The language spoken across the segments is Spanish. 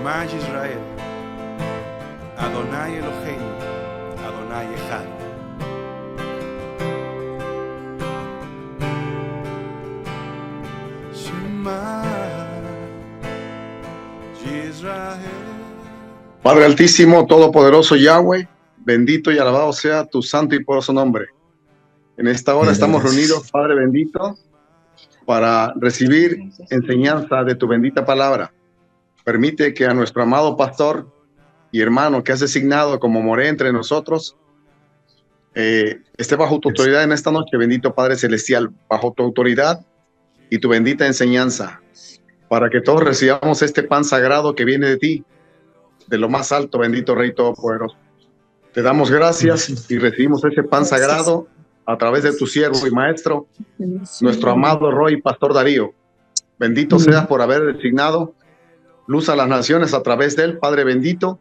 Shema Yisrael, Adonai Eloheinu, Adonai Echad. Shema Yisrael. Padre Altísimo, Todopoderoso Yahweh, bendito y alabado sea tu santo y poderoso nombre. En esta hora estamos reunidos, Padre bendito, para recibir enseñanza de tu bendita palabra. Permite que a nuestro amado pastor y hermano que has designado como moré entre nosotros, esté bajo tu autoridad en esta noche, bendito Padre Celestial, bajo tu autoridad y tu bendita enseñanza, para que todos recibamos este pan sagrado que viene de ti, de lo más alto, bendito Rey Todopoderoso. Te damos gracias y recibimos ese pan sagrado a través de tu siervo y maestro, nuestro amado Roy Pastor Darío. Bendito seas por haber designado luz a las naciones a través de él, Padre bendito,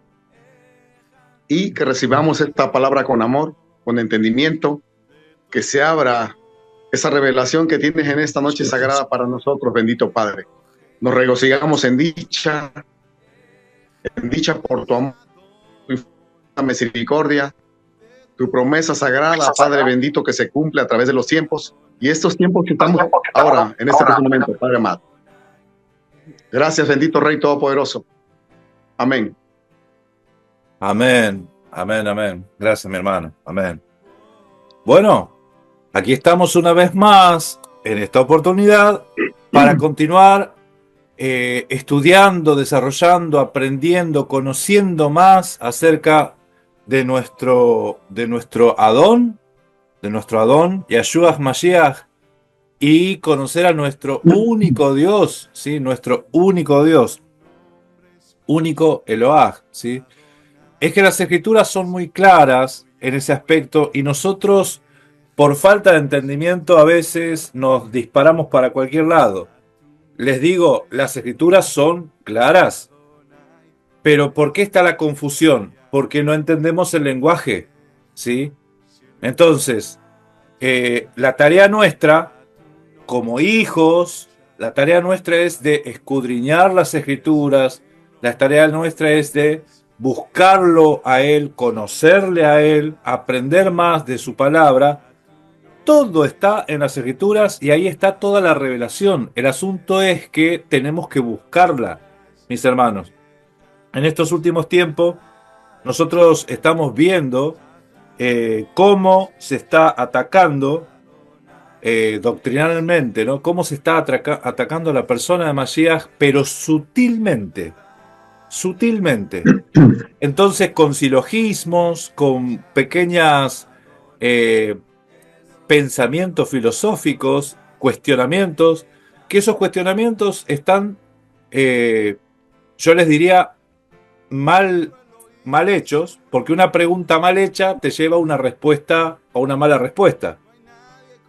y que recibamos esta palabra con amor, con entendimiento, que se abra esa revelación que tienes en esta noche sagrada para nosotros, bendito Padre. Nos regocijamos en dicha por tu amor, tu misericordia, tu promesa sagrada, Padre bendito, que se cumple a través de los tiempos, y estos tiempos que estamos ahora, en este preciso momento, Padre amado. Gracias, bendito Rey Todopoderoso. Amén. Amén, amén, amén. Gracias, mi hermano. Amén. Bueno, aquí estamos una vez más en esta oportunidad para continuar estudiando, desarrollando, aprendiendo, conociendo más acerca de nuestro Adón, Yahshua Mashiach, y conocer a nuestro único Dios, ¿sí? Nuestro único Dios, único Eloah, ¿sí? Es que las escrituras son muy claras en ese aspecto y nosotros, por falta de entendimiento, a veces nos disparamos para cualquier lado. Les digo, las escrituras son claras, pero ¿por qué está la confusión? Porque no entendemos el lenguaje, ¿sí? Entonces, la tarea nuestra, como hijos, la tarea nuestra es de escudriñar las escrituras, la tarea nuestra es de buscarlo a Él, conocerle a Él, aprender más de su palabra. Todo está en las escrituras y ahí está toda la revelación. El asunto es que tenemos que buscarla, mis hermanos. En estos últimos tiempos, nosotros estamos viendo cómo se está atacando doctrinalmente, ¿no? Cómo se está atacando a la persona de Mashiach, pero sutilmente. Sutilmente. Entonces, con silogismos, con pequeñas pensamientos filosóficos, cuestionamientos, que esos cuestionamientos están, yo les diría, mal hechos, porque una pregunta mal hecha te lleva a una respuesta o una mala respuesta.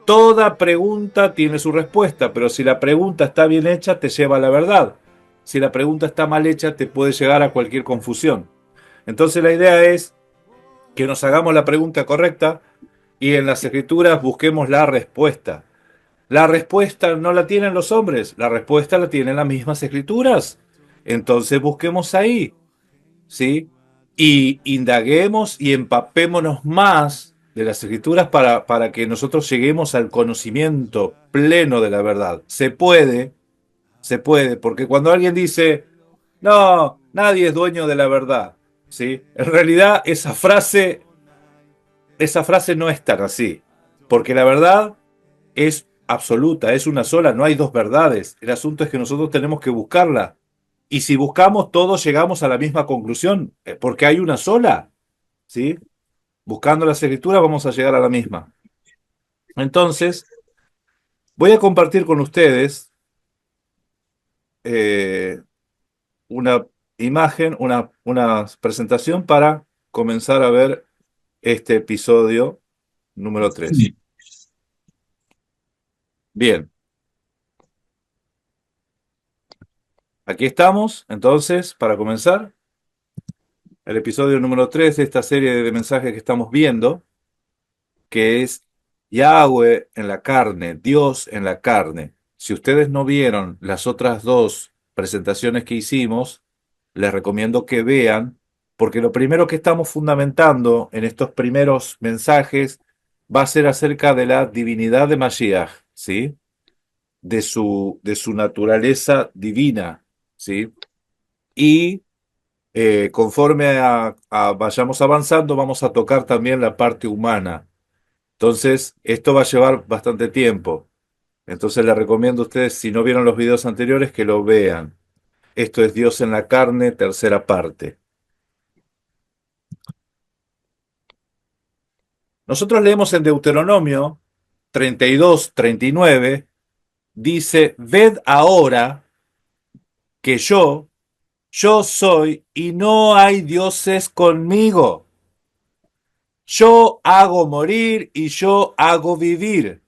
Toda pregunta tiene su respuesta, pero si la pregunta está bien hecha, te lleva a la verdad. Si la pregunta está mal hecha, te puede llegar a cualquier confusión. Entonces la idea es que nos hagamos la pregunta correcta y en las escrituras busquemos la respuesta. La respuesta no la tienen los hombres, la respuesta la tienen las mismas escrituras. Entonces busquemos ahí, ¿sí? Y indaguemos y empapémonos más de las escrituras para que nosotros lleguemos al conocimiento pleno de la verdad. Se puede, porque cuando alguien dice, no, nadie es dueño de la verdad, ¿sí? En realidad esa frase no es tan así, porque la verdad es absoluta, es una sola, no hay dos verdades. El asunto es que nosotros tenemos que buscarla. Y si buscamos, todos llegamos a la misma conclusión, porque hay una sola, ¿sí? Buscando las escrituras vamos a llegar a la misma. Entonces, voy a compartir con ustedes una imagen, una presentación para comenzar a ver este episodio número 3. Bien. Aquí estamos, entonces, para comenzar el episodio número 3 de esta serie de mensajes que estamos viendo, que es Yahweh en la carne, Dios en la carne. Si ustedes no vieron las otras dos presentaciones que hicimos, les recomiendo que vean, porque lo primero que estamos fundamentando en estos primeros mensajes va a ser acerca de la divinidad de Mashiach, ¿sí? De su naturaleza divina, ¿sí? Y conforme vayamos avanzando, vamos a tocar también la parte humana. Entonces, esto va a llevar bastante tiempo. Entonces, les recomiendo a ustedes, si no vieron los videos anteriores, que lo vean. Esto es Dios en la carne, tercera parte. Nosotros leemos en Deuteronomio 32-39, dice, ved ahora que yo soy y no hay dioses conmigo. Yo hago morir y yo hago vivir.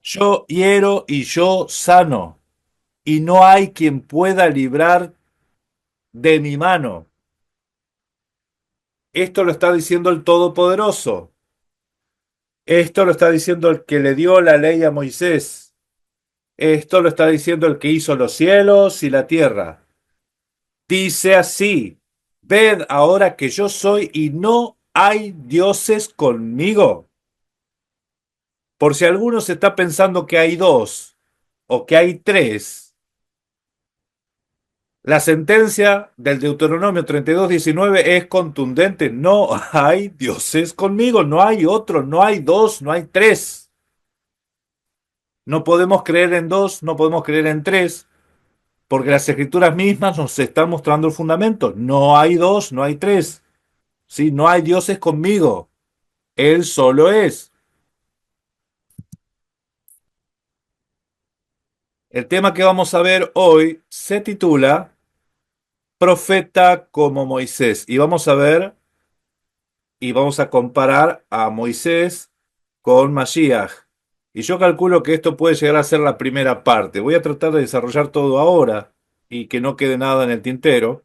Yo hiero y yo sano. Y no hay quien pueda librar de mi mano. Esto lo está diciendo el Todopoderoso. Esto lo está diciendo el que le dio la ley a Moisés. Esto lo está diciendo el que hizo los cielos y la tierra. Dice así, ved ahora que yo soy y no hay dioses conmigo. Por si alguno se está pensando que hay dos o que hay tres, la sentencia del Deuteronomio 32:19 es contundente. No hay dioses conmigo, no hay otro, no hay dos, no hay tres. No podemos creer en dos, no podemos creer en tres, porque las escrituras mismas nos están mostrando el fundamento. No hay dos, no hay tres. ¿Sí? No hay dioses conmigo. Él solo es. El tema que vamos a ver hoy se titula Profeta como Moisés. Y vamos a ver y vamos a comparar a Moisés con Mashiach. Y yo calculo que esto puede llegar a ser la primera parte. Voy a tratar de desarrollar todo ahora y que no quede nada en el tintero,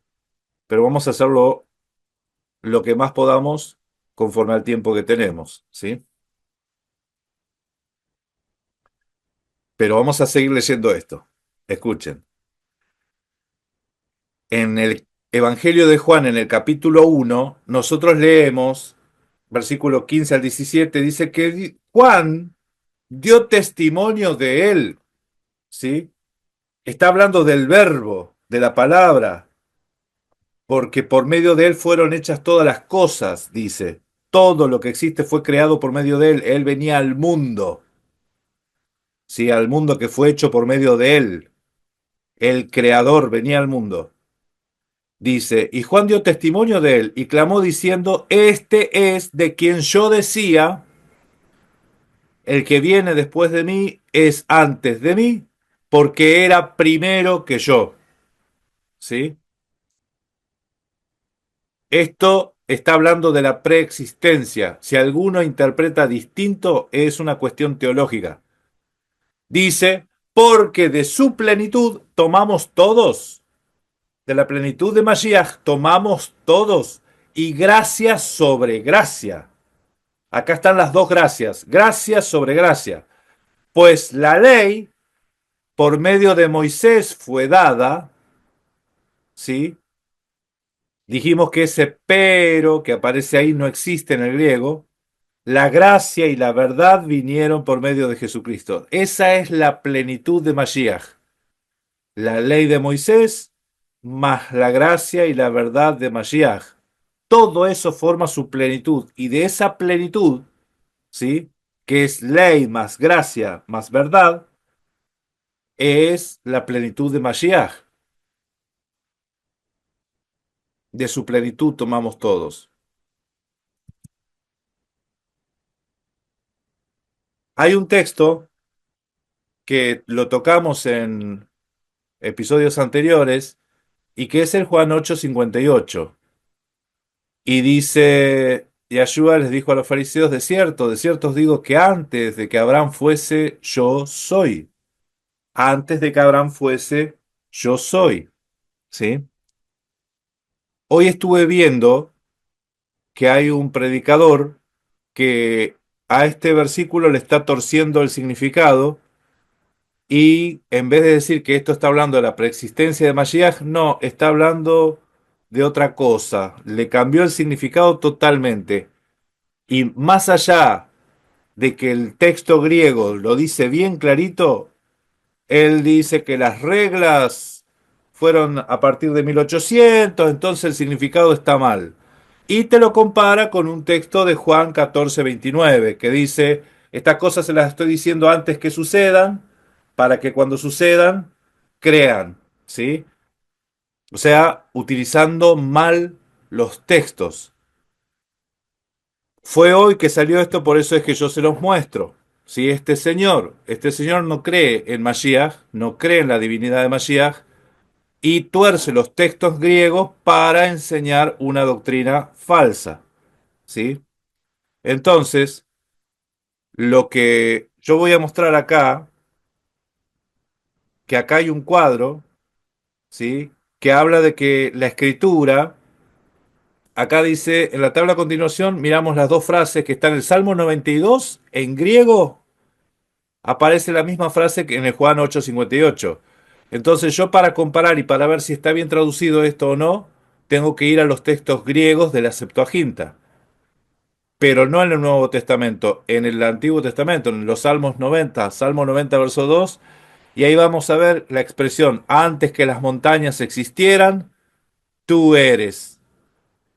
pero vamos a hacerlo lo que más podamos conforme al tiempo que tenemos, ¿sí? Pero vamos a seguir leyendo esto. Escuchen. En el Evangelio de Juan, en el capítulo 1, nosotros leemos, versículo 15 al 17, dice que Juan dio testimonio de él, ¿sí? Está hablando del verbo, de la palabra, porque por medio de él fueron hechas todas las cosas, dice. Todo lo que existe fue creado por medio de él. Él venía al mundo, ¿sí? Al mundo que fue hecho por medio de él. El creador venía al mundo. Dice, y Juan dio testimonio de él y clamó diciendo, este es de quien yo decía, el que viene después de mí es antes de mí, porque era primero que yo. ¿Sí? Esto está hablando de la preexistencia. Si alguno interpreta distinto, es una cuestión teológica. Dice, porque de su plenitud tomamos todos, de la plenitud de Mashiach tomamos todos, y gracia sobre gracia. Acá están las dos gracias, gracia sobre gracia. Pues la ley, por medio de Moisés, fue dada, ¿sí? Dijimos que ese pero que aparece ahí no existe en el griego. La gracia y la verdad vinieron por medio de Jesucristo. Esa es la plenitud de Mashiach. La ley de Moisés más la gracia y la verdad de Mashiach. Todo eso forma su plenitud. Y de esa plenitud, ¿sí? Que es ley más gracia más verdad, es la plenitud de Mashiach. De su plenitud tomamos todos. Hay un texto que lo tocamos en episodios anteriores y que es el Juan 8:58. Y dice, Yeshua les dijo a los fariseos, de cierto os digo que antes de que Abraham fuese, yo soy. Antes de que Abraham fuese, yo soy. ¿Sí? Hoy estuve viendo que hay un predicador que a este versículo le está torciendo el significado y en vez de decir que esto está hablando de la preexistencia de Mashiach, no, está hablando de otra cosa, le cambió el significado totalmente. Y más allá de que el texto griego lo dice bien clarito, él dice que las reglas fueron a partir de 1800, entonces el significado está mal. Y te lo compara con un texto de Juan 14:29, que dice, estas cosas se las estoy diciendo antes que sucedan, para que cuando sucedan, crean, ¿sí? O sea, utilizando mal los textos. Fue hoy que salió esto, por eso es que yo se los muestro. Si este señor no cree en Mashiach, no cree en la divinidad de Mashiach, y tuerce los textos griegos para enseñar una doctrina falsa, ¿sí? Entonces, lo que yo voy a mostrar acá, que acá hay un cuadro, ¿sí? Que habla de que la escritura, acá dice, en la tabla a continuación, miramos las dos frases que están en el Salmo 92, en griego, aparece la misma frase que en el Juan 8:58. Entonces yo para comparar y para ver si está bien traducido esto o no, tengo que ir a los textos griegos de la Septuaginta, pero no en el Nuevo Testamento, en el Antiguo Testamento, en los Salmos 90, Salmo 90, verso 2, y ahí vamos a ver la expresión, antes que las montañas existieran, tú eres.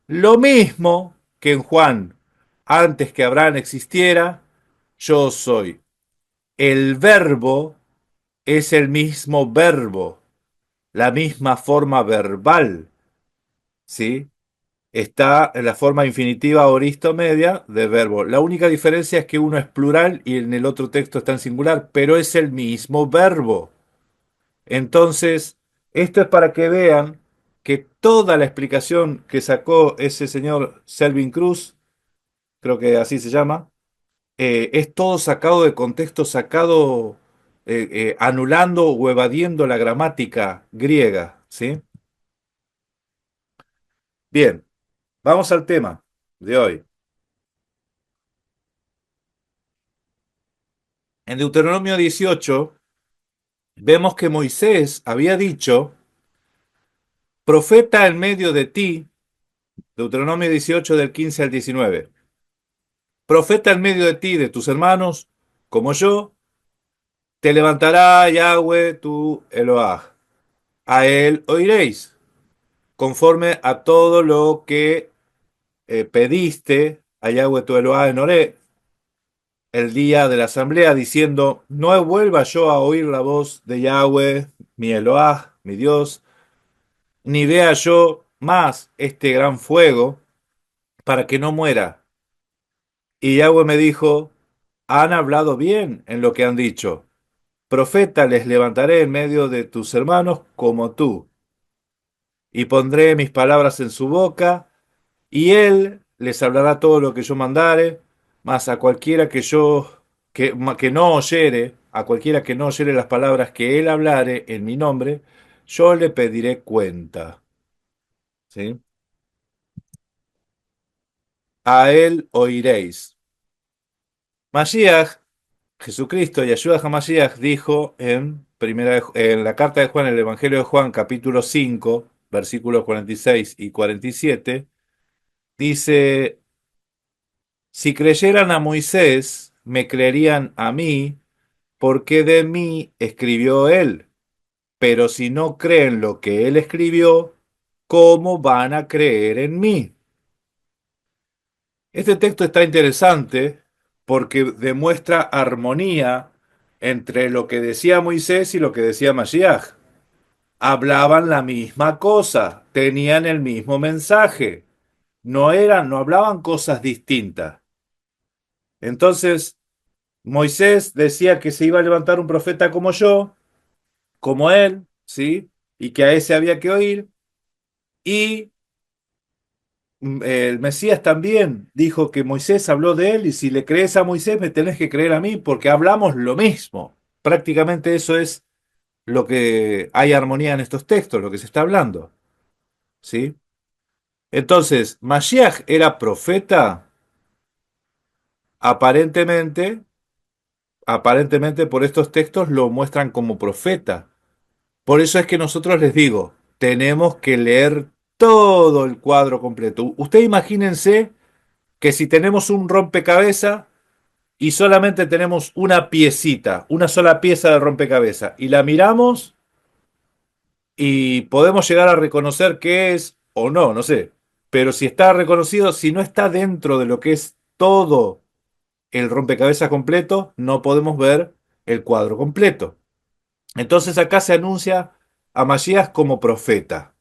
Lo mismo que en Juan, antes que Abraham existiera, yo soy. El verbo es el mismo verbo, la misma forma verbal, ¿sí? Está en la forma infinitiva aoristo-media de verbo. La única diferencia es que uno es plural y en el otro texto está en singular, pero es el mismo verbo. Entonces, esto es para que vean que toda la explicación que sacó ese señor Selvin Cruz, creo que así se llama, es todo sacado de contexto, sacado, anulando o evadiendo la gramática griega, ¿sí? Bien, vamos al tema de hoy. En Deuteronomio 18 vemos que Moisés había dicho, profeta en medio de ti, Deuteronomio 18 del 15 al 19, profeta en medio de ti, de tus hermanos, como yo, te levantará Yahweh tu Eloah. A él oiréis, conforme a todo lo que pediste a Yahweh tu Eloah en Oré, el día de la asamblea, diciendo, no vuelva yo a oír la voz de Yahweh, mi Eloah, mi Dios, ni vea yo más este gran fuego, para que no muera. Y Yahweh me dijo, han hablado bien en lo que han dicho. Profeta les levantaré en medio de tus hermanos como tú, y pondré mis palabras en su boca, y él les hablará todo lo que yo mandare, mas a cualquiera que no oyere, a cualquiera que no oyere las palabras que él hablare en mi nombre, yo le pediré cuenta. ¿Sí? A él oiréis. Mashiach, Jesucristo, Yeshua HaMashiach, dijo en la carta de Juan, el Evangelio de Juan, capítulo 5, versículos 46 y 47, dice, si creyeran a Moisés, me creerían a mí, porque de mí escribió él. Pero si no creen lo que él escribió, ¿cómo van a creer en mí? Este texto está interesante porque demuestra armonía entre lo que decía Moisés y lo que decía Mashiach. Hablaban la misma cosa, tenían el mismo mensaje, no hablaban cosas distintas. Entonces, Moisés decía que se iba a levantar un profeta como yo, como él, ¿sí? Y que a ese había que oír. Y el Mesías también dijo que Moisés habló de él y si le crees a Moisés me tenés que creer a mí porque hablamos lo mismo. Prácticamente eso es lo que hay armonía en estos textos, lo que se está hablando, ¿sí? Entonces, Mashiach era profeta, aparentemente, aparentemente por estos textos lo muestran como profeta. Por eso es que nosotros les digo, tenemos que leer todo el cuadro completo. Usted imagínense que si tenemos un rompecabezas y solamente tenemos una piecita, una sola pieza de rompecabezas, y la miramos y podemos llegar a reconocer qué es o no, no sé. Pero si está reconocido, si no está dentro de lo que es todo el rompecabezas completo, no podemos ver el cuadro completo. Entonces acá se anuncia a Masías como profeta,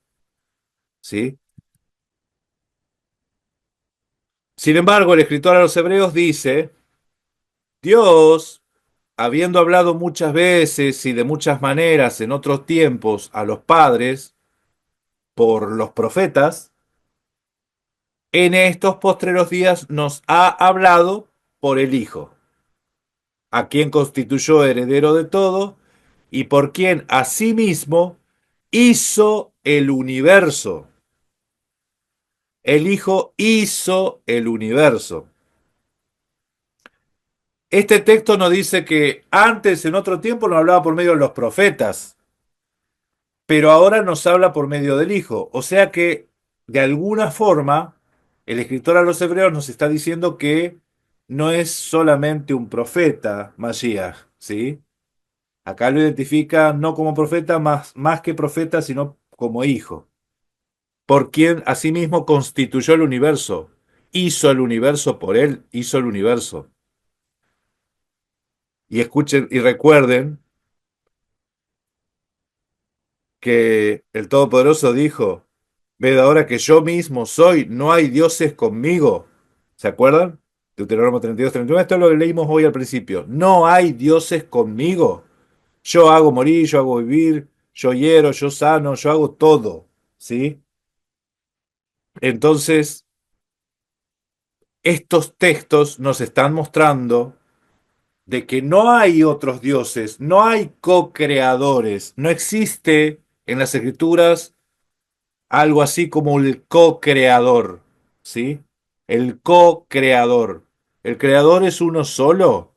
¿sí? Sin embargo, el escritor a los hebreos dice, Dios, habiendo hablado muchas veces y de muchas maneras en otros tiempos a los padres por los profetas, en estos postreros días nos ha hablado por el Hijo, a quien constituyó heredero de todo y por quien asimismo hizo el universo. El Hijo hizo el universo. Este texto nos dice que antes, en otro tiempo, nos hablaba por medio de los profetas, pero ahora nos habla por medio del Hijo. O sea que, de alguna forma, el escritor a los hebreos nos está diciendo que no es solamente un profeta, Mashiach, ¿sí? Acá lo identifica no como profeta, más que profeta, sino como hijo, por quien asimismo constituyó el universo, hizo el universo por él, hizo el universo. Y escuchen y recuerden que el Todopoderoso dijo, ved ahora que yo mismo soy, no hay dioses conmigo. ¿Se acuerdan? Deuteronomio 32, 31. Esto es lo que leímos hoy al principio. No hay dioses conmigo. Yo hago morir, yo hago vivir, yo hiero, yo sano, yo hago todo. ¿Sí? Entonces, estos textos nos están mostrando de que no hay otros dioses, no hay co-creadores, no existe en las escrituras algo así como el co-creador, ¿sí? El co-creador. ¿El creador es uno solo?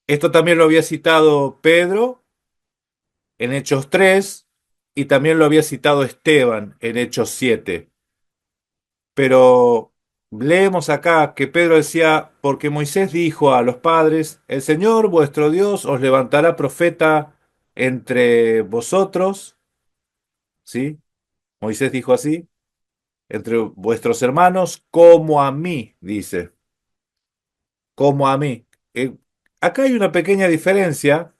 Esto también lo había citado Pedro en Hechos 3 y también lo había citado Esteban en Hechos 7. Pero leemos acá que Pedro decía, porque Moisés dijo a los padres, el Señor vuestro Dios os levantará profeta entre vosotros, ¿sí? Moisés dijo así, entre vuestros hermanos, como a mí, dice, como a mí. Eh, Acá hay una pequeña diferencia,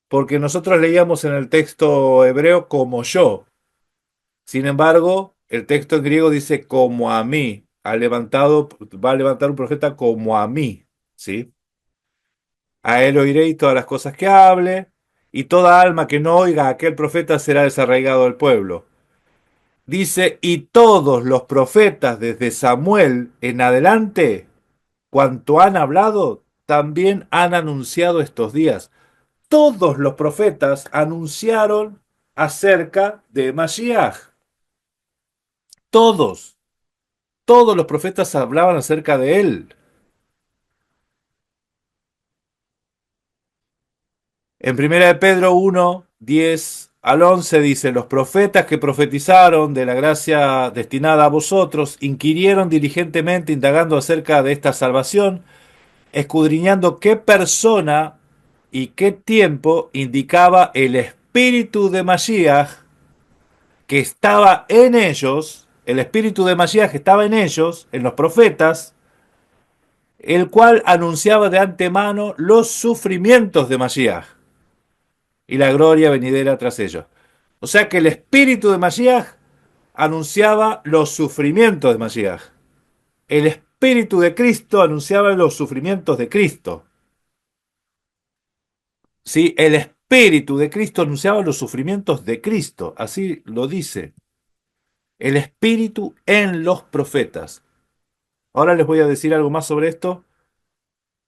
porque nosotros leíamos en el texto hebreo como yo. Sin embargo, el texto en griego dice como a mí. Va a levantar un profeta como a mí, ¿sí? A él oiréis todas las cosas que hable, y toda alma que no oiga a aquel profeta será desarraigado del pueblo. Dice, y todos los profetas desde Samuel en adelante, cuanto han hablado, también han anunciado estos días. Todos los profetas anunciaron acerca de Mashiach. Todos. Todos los profetas hablaban acerca de él. En primera de Pedro 1, 10 al 11 dice, los profetas que profetizaron de la gracia destinada a vosotros inquirieron diligentemente indagando acerca de esta salvación, escudriñando qué persona y qué tiempo indicaba el espíritu de Mashiach que estaba en ellos, el espíritu de Mashiach que estaba en ellos, en los profetas, el cual anunciaba de antemano los sufrimientos de Mashiach y la gloria venidera tras ellos. O sea que el espíritu de Mashiach anunciaba los sufrimientos de Mashiach. El espíritu de Cristo anunciaba los sufrimientos de Cristo. ¿Sí? El espíritu de Cristo anunciaba los sufrimientos de Cristo. Así lo dice. El espíritu en los profetas. Ahora les voy a decir algo más sobre esto,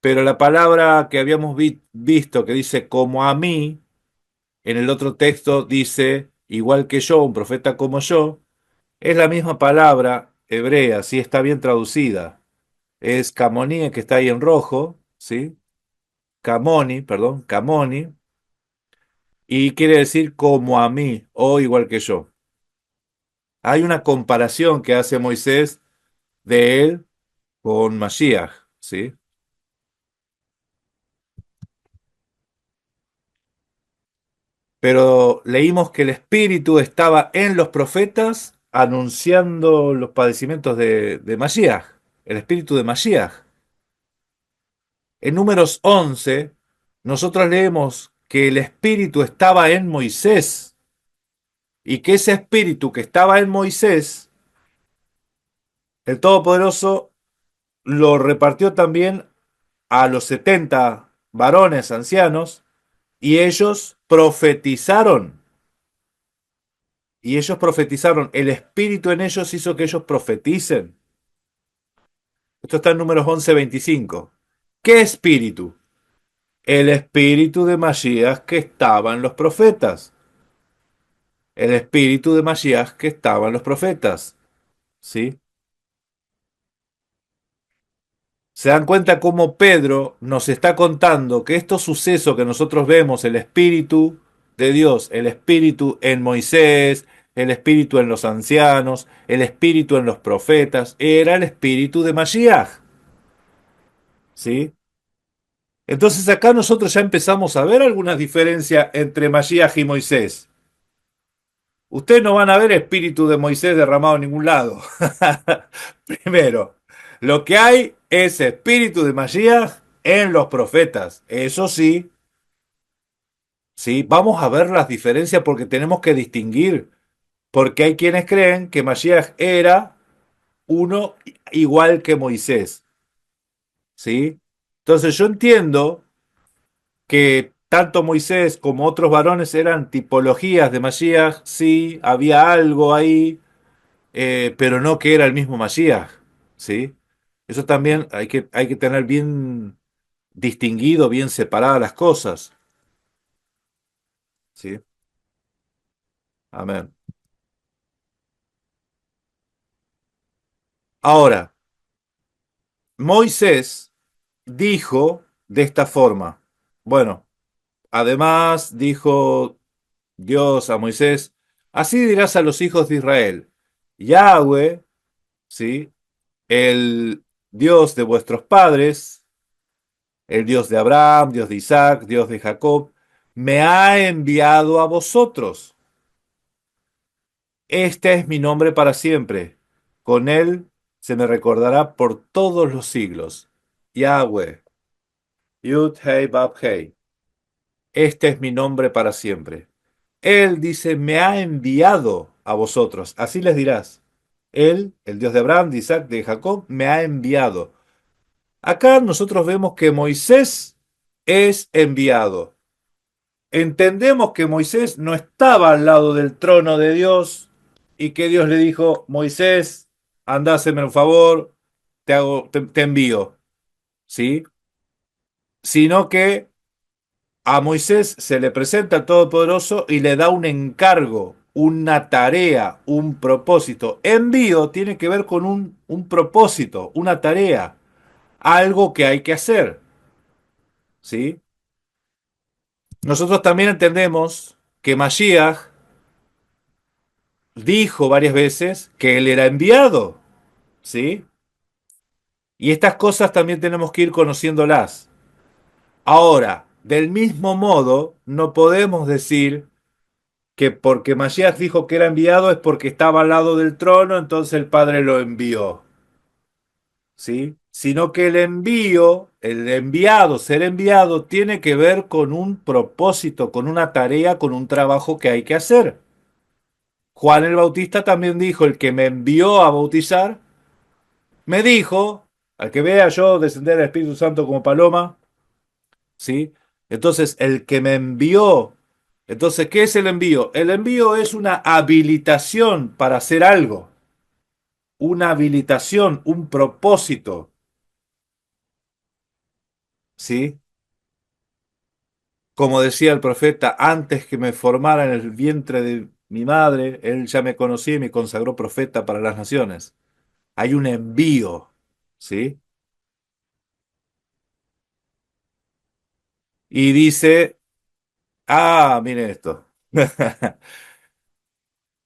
pero la palabra que habíamos visto que dice como a mí, en el otro texto dice igual que yo, un profeta como yo, es la misma palabra hebrea, sí está bien traducida. Es Camoni, que está ahí en rojo, ¿sí? Camoni, perdón, Camoni. y quiere decir como a mí o igual que yo. Hay una comparación que hace Moisés de él con Mashiach, ¿sí? Pero leímos que el Espíritu estaba en los profetas anunciando los padecimientos de Mashiach, el Espíritu de Mashiach. En Números 11, nosotros leemos que el Espíritu estaba en Moisés y que ese Espíritu que estaba en Moisés, el Todopoderoso lo repartió también a los 70 varones ancianos y ellos profetizaron. Y ellos profetizaron. El Espíritu en ellos hizo que ellos profeticen. Esto está en Números 11:25. ¿Qué espíritu? El espíritu de Masías que estaba en los profetas. El espíritu de Masías que estaba en los profetas. ¿Sí? Se dan cuenta cómo Pedro nos está contando que estos sucesos que nosotros vemos, el Espíritu de Dios, el Espíritu en Moisés, el Espíritu en los ancianos, el Espíritu en los profetas, era el Espíritu de Mashiach. ¿Sí? Entonces acá nosotros ya empezamos a ver algunas diferencias entre Mashiach y Moisés. Ustedes no van a ver Espíritu de Moisés derramado en ningún lado. Primero, lo que hay es Espíritu de Mashiach en los profetas. Eso sí, sí, vamos a ver las diferencias porque tenemos que distinguir. Porque hay quienes creen que Mashiach era uno igual que Moisés. ¿Sí? Entonces yo entiendo que tanto Moisés como otros varones eran tipologías de Mashiach. Sí, había algo ahí, pero no que era el mismo Mashiach. ¿Sí? Eso también hay que tener bien distinguido, bien separadas las cosas. ¿Sí? Amén. Ahora, Moisés dijo de esta forma. Bueno, además dijo Dios a Moisés, así dirás a los hijos de Israel, Yahweh, ¿sí? El Dios de vuestros padres, el Dios de Abraham, Dios de Isaac, Dios de Jacob, me ha enviado a vosotros. Este es mi nombre para siempre. Con él se me recordará por todos los siglos. Yahweh, Yud Hei Bab Hei. Este es mi nombre para siempre. Él dice, me ha enviado a vosotros. Así les dirás. Él, el Dios de Abraham, de Isaac, de Jacob, me ha enviado. Acá nosotros vemos que Moisés es enviado. Entendemos que Moisés no estaba al lado del trono de Dios y que Dios le dijo, Moisés, andá, haceme un favor, te envío, ¿sí? Sino que a Moisés se le presenta el Todopoderoso y le da un encargo, una tarea, un propósito. Envío tiene que ver con un propósito, una tarea, algo que hay que hacer, ¿sí? Nosotros también entendemos que Mashiach dijo varias veces que él era enviado, ¿sí? Y estas cosas también tenemos que ir conociéndolas. Ahora, del mismo modo, no podemos decir que porque Mashiach dijo que era enviado es porque estaba al lado del trono, entonces el Padre lo envió, ¿sí? Sino que el envío, el enviado, ser enviado, tiene que ver con un propósito, con una tarea, con un trabajo que hay que hacer. Juan el Bautista también dijo, el que me envió a bautizar, me dijo, al que vea yo descender al Espíritu Santo como paloma, ¿sí? Entonces, el que me envió, entonces, ¿qué es el envío? El envío es una habilitación para hacer algo, una habilitación, un propósito, ¿sí? Como decía el profeta, antes que me formara en el vientre de mi madre, él ya me conocía y me consagró profeta para las naciones. Hay un envío, ¿sí? Y dice Ah, mire esto.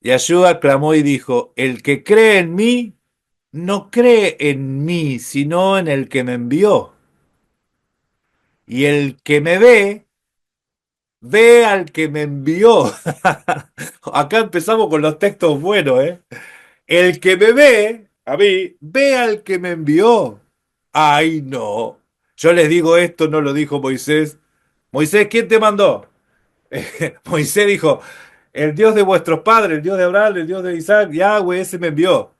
Yeshua clamó y dijo, el que cree en mí, no cree en mí, sino en el que me envió. Y el que me ve, ve al que me envió. Acá empezamos con los textos buenos, ¿eh? El que me ve, a mí, ve al que me envió. Ay, no. Yo les digo esto, no lo dijo Moisés. Moisés, ¿quién te mandó? Moisés dijo, el Dios de vuestros padres, el Dios de Abraham, el Dios de Isaac, Yahweh, ese me envió.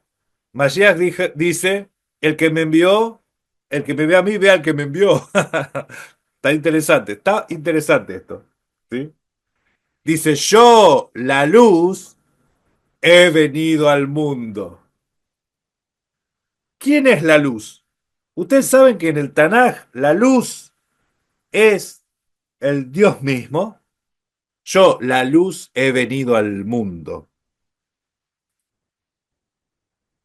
Mashiach dice, el que me envió, el que me ve a mí, ve al que me envió. Está interesante esto. ¿Sí? Dice, yo, la luz, he venido al mundo. ¿Quién es la luz? Ustedes saben que en el Tanaj la luz es el Dios mismo. Yo, la luz, he venido al mundo.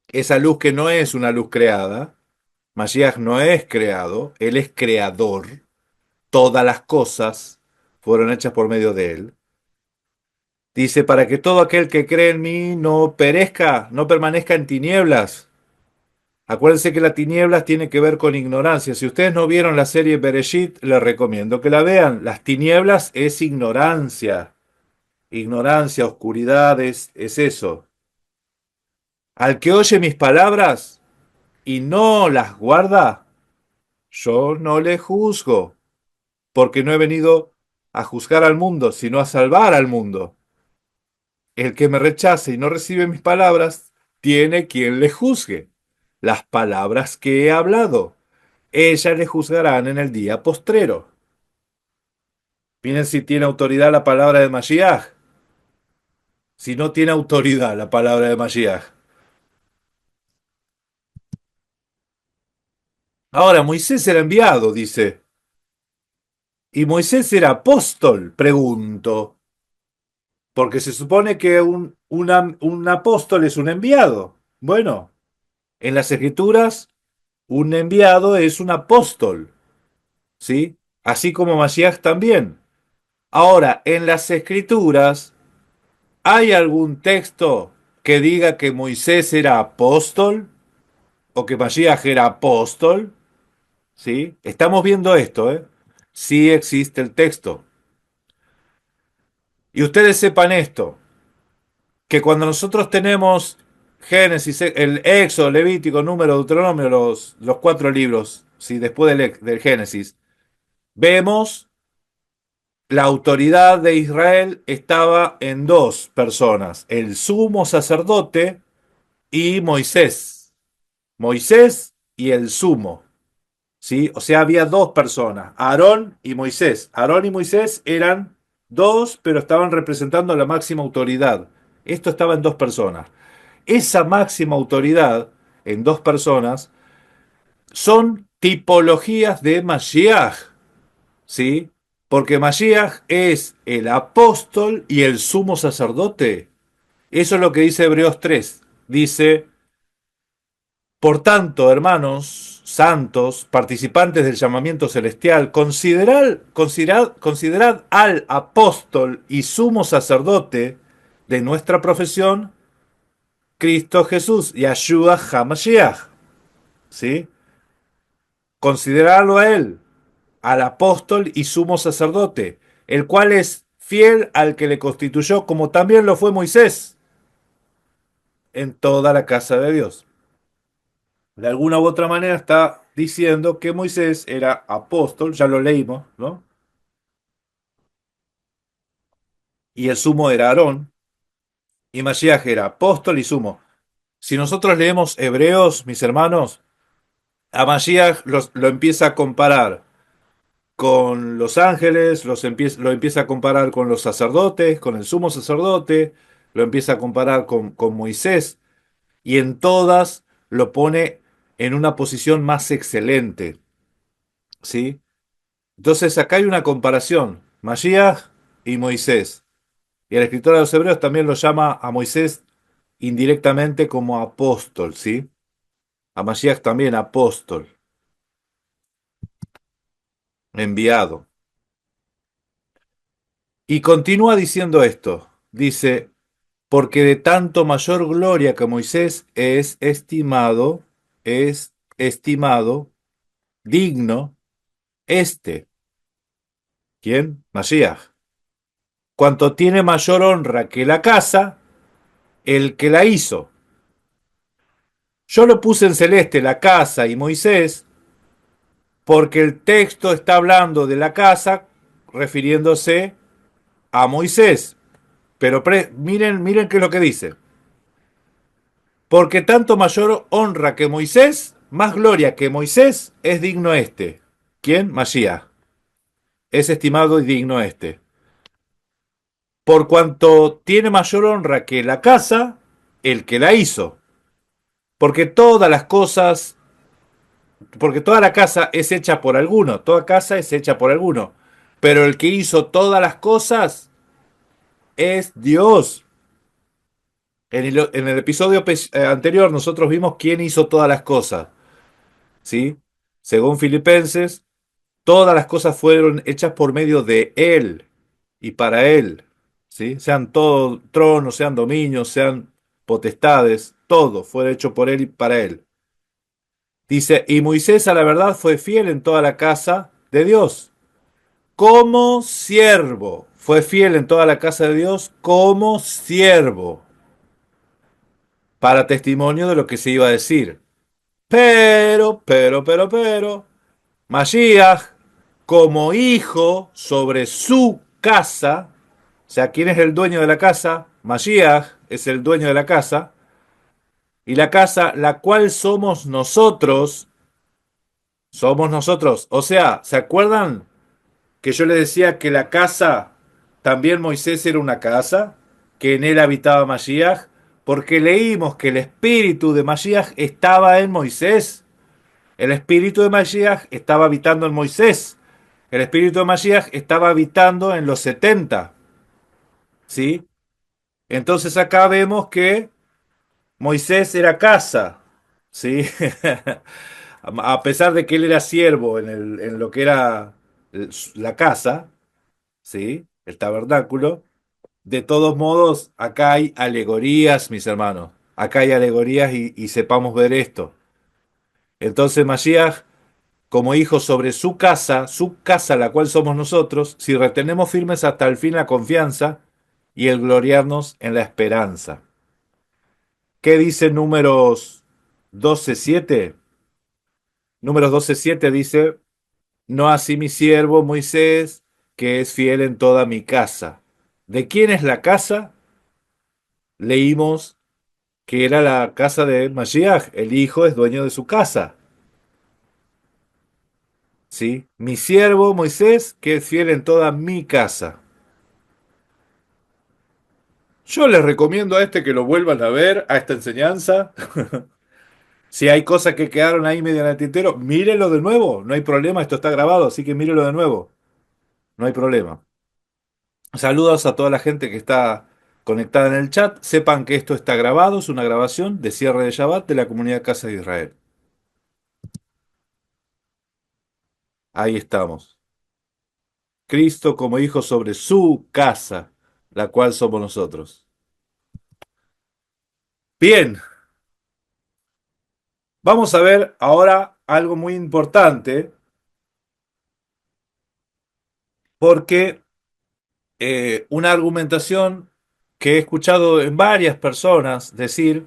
Esa luz que no es una luz creada. Mashiach no es creado, él es creador. Todas las cosas fueron hechas por medio de él. Dice, para que todo aquel que cree en mí no perezca, no permanezca en tinieblas. Acuérdense que la tinieblas tiene que ver con ignorancia. Si ustedes no vieron la serie Bereshit, les recomiendo que la vean. Las tinieblas es ignorancia. Ignorancia, oscuridad, es eso. Al que oye mis palabras y no las guarda, yo no le juzgo, porque no he venido a juzgar al mundo, sino a salvar al mundo. El que me rechace y no recibe mis palabras, tiene quien le juzgue. Las palabras que he hablado, ellas le juzgarán en el día postrero. Miren si tiene autoridad la palabra de Mashiach. Si no tiene autoridad la palabra de Mashiach. Ahora, Moisés era enviado, dice. ¿Y Moisés era apóstol? Pregunto. Porque se supone que un apóstol es un enviado. Bueno, en las escrituras, un enviado es un apóstol, ¿sí? Así como Mashiach también. Ahora, en las escrituras, ¿hay algún texto que diga que Moisés era apóstol? ¿O que Mashiach era apóstol? ¿Sí? Estamos viendo esto, ¿eh? Sí existe el texto. Y ustedes sepan esto, que cuando nosotros tenemos Génesis, el Éxodo, Levítico, Número, Deuteronomio, los cuatro libros, ¿sí? Después del Génesis, vemos la autoridad de Israel estaba en dos personas, el sumo sacerdote y Moisés. Moisés y el sumo, ¿sí? O sea, había dos personas, Aarón y Moisés. Aarón y Moisés eran dos, pero estaban representando la máxima autoridad. Esto estaba en dos personas. Esa máxima autoridad en dos personas son tipologías de Mashiach, ¿sí? Porque Mashiach es el apóstol y el sumo sacerdote. Eso es lo que dice Hebreos 3. Dice, por tanto, hermanos santos, participantes del llamamiento celestial, considerad al apóstol y sumo sacerdote de nuestra profesión, Cristo Jesús, Yahshua HaMashiach, ¿sí? Considerarlo a él, al apóstol y sumo sacerdote, el cual es fiel al que le constituyó, como también lo fue Moisés en toda la casa de Dios. De alguna u otra manera está diciendo que Moisés era apóstol, ya lo leímos, ¿no? Y el sumo era Aarón, y Mashiach era apóstol y sumo. Si nosotros leemos Hebreos, mis hermanos, a Mashiach lo empieza a comparar con los ángeles, lo empieza a comparar con los sacerdotes, con el sumo sacerdote, lo empieza a comparar con Moisés, y en todas lo pone en una posición más excelente, ¿sí? Entonces acá hay una comparación, Mashiach y Moisés. Y el escritor de los Hebreos también lo llama a Moisés indirectamente como apóstol, ¿sí? A Mashiach también apóstol, enviado. Y continúa diciendo esto. Dice, porque de tanto mayor gloria que Moisés es estimado, digno, este. ¿Quién? Mashiach. Cuanto tiene mayor honra que la casa, el que la hizo. Yo lo puse en celeste, la casa y Moisés, porque el texto está hablando de la casa refiriéndose a Moisés. Pero miren qué es lo que dice. Porque tanto mayor honra que Moisés, más gloria que Moisés, es digno este. ¿Quién? Mashiach. Es estimado y digno este. Por cuanto tiene mayor honra que la casa, el que la hizo. Porque todas las cosas, porque toda la casa es hecha por alguno, toda casa es hecha por alguno. Pero el que hizo todas las cosas es Dios. En el episodio anterior nosotros vimos quién hizo todas las cosas, ¿sí? Según Filipenses, todas las cosas fueron hechas por medio de Él y para Él, ¿sí? Sean todos tronos, sean dominios, sean potestades, todo fue hecho por Él y para Él. Dice, y Moisés a la verdad fue fiel en toda la casa de Dios, como siervo. Fue fiel en toda la casa de Dios como siervo, para testimonio de lo que se iba a decir. Pero, Mashiach, como hijo sobre su casa, o sea, ¿quién es el dueño de la casa? Mashiach es el dueño de la casa, y la casa, la cual somos nosotros. O sea, ¿se acuerdan que yo les decía que la casa, también Moisés era una casa, que en él habitaba Mashiach? Porque leímos que el espíritu de Mashiach estaba en Moisés. El espíritu de Mashiach estaba habitando en Moisés. El espíritu de Mashiach estaba habitando en los 70. ¿Sí? Entonces acá vemos que Moisés era casa. ¿Sí? A pesar de que él era siervo en lo que era la casa, ¿sí? El tabernáculo. De todos modos, acá hay alegorías, mis hermanos. Acá hay alegorías y sepamos ver esto. Entonces Mashiach como hijos sobre su casa la cual somos nosotros, si retenemos firmes hasta el fin la confianza y el gloriarnos en la esperanza. ¿Qué dice Números 12:7? Números 12:7 dice, no así mi siervo Moisés, que es fiel en toda mi casa. ¿De quién es la casa? Leímos que era la casa de Mashiach, el hijo es dueño de su casa. ¿Sí? Mi siervo Moisés, que es fiel en toda mi casa. Yo les recomiendo a que lo vuelvan a ver, a esta enseñanza. Si hay cosas que quedaron ahí medio en el tintero, mírenlo de nuevo. No hay problema, esto está grabado, así que mírenlo de nuevo. No hay problema. Saludos a toda la gente que está conectada en el chat. Sepan que esto está grabado, es una grabación de cierre de Shabbat de la comunidad Casa de Israel. Ahí estamos. Cristo como hijo sobre su casa, la cual somos nosotros. Bien, vamos a ver ahora algo muy importante, porque una argumentación que he escuchado en varias personas decir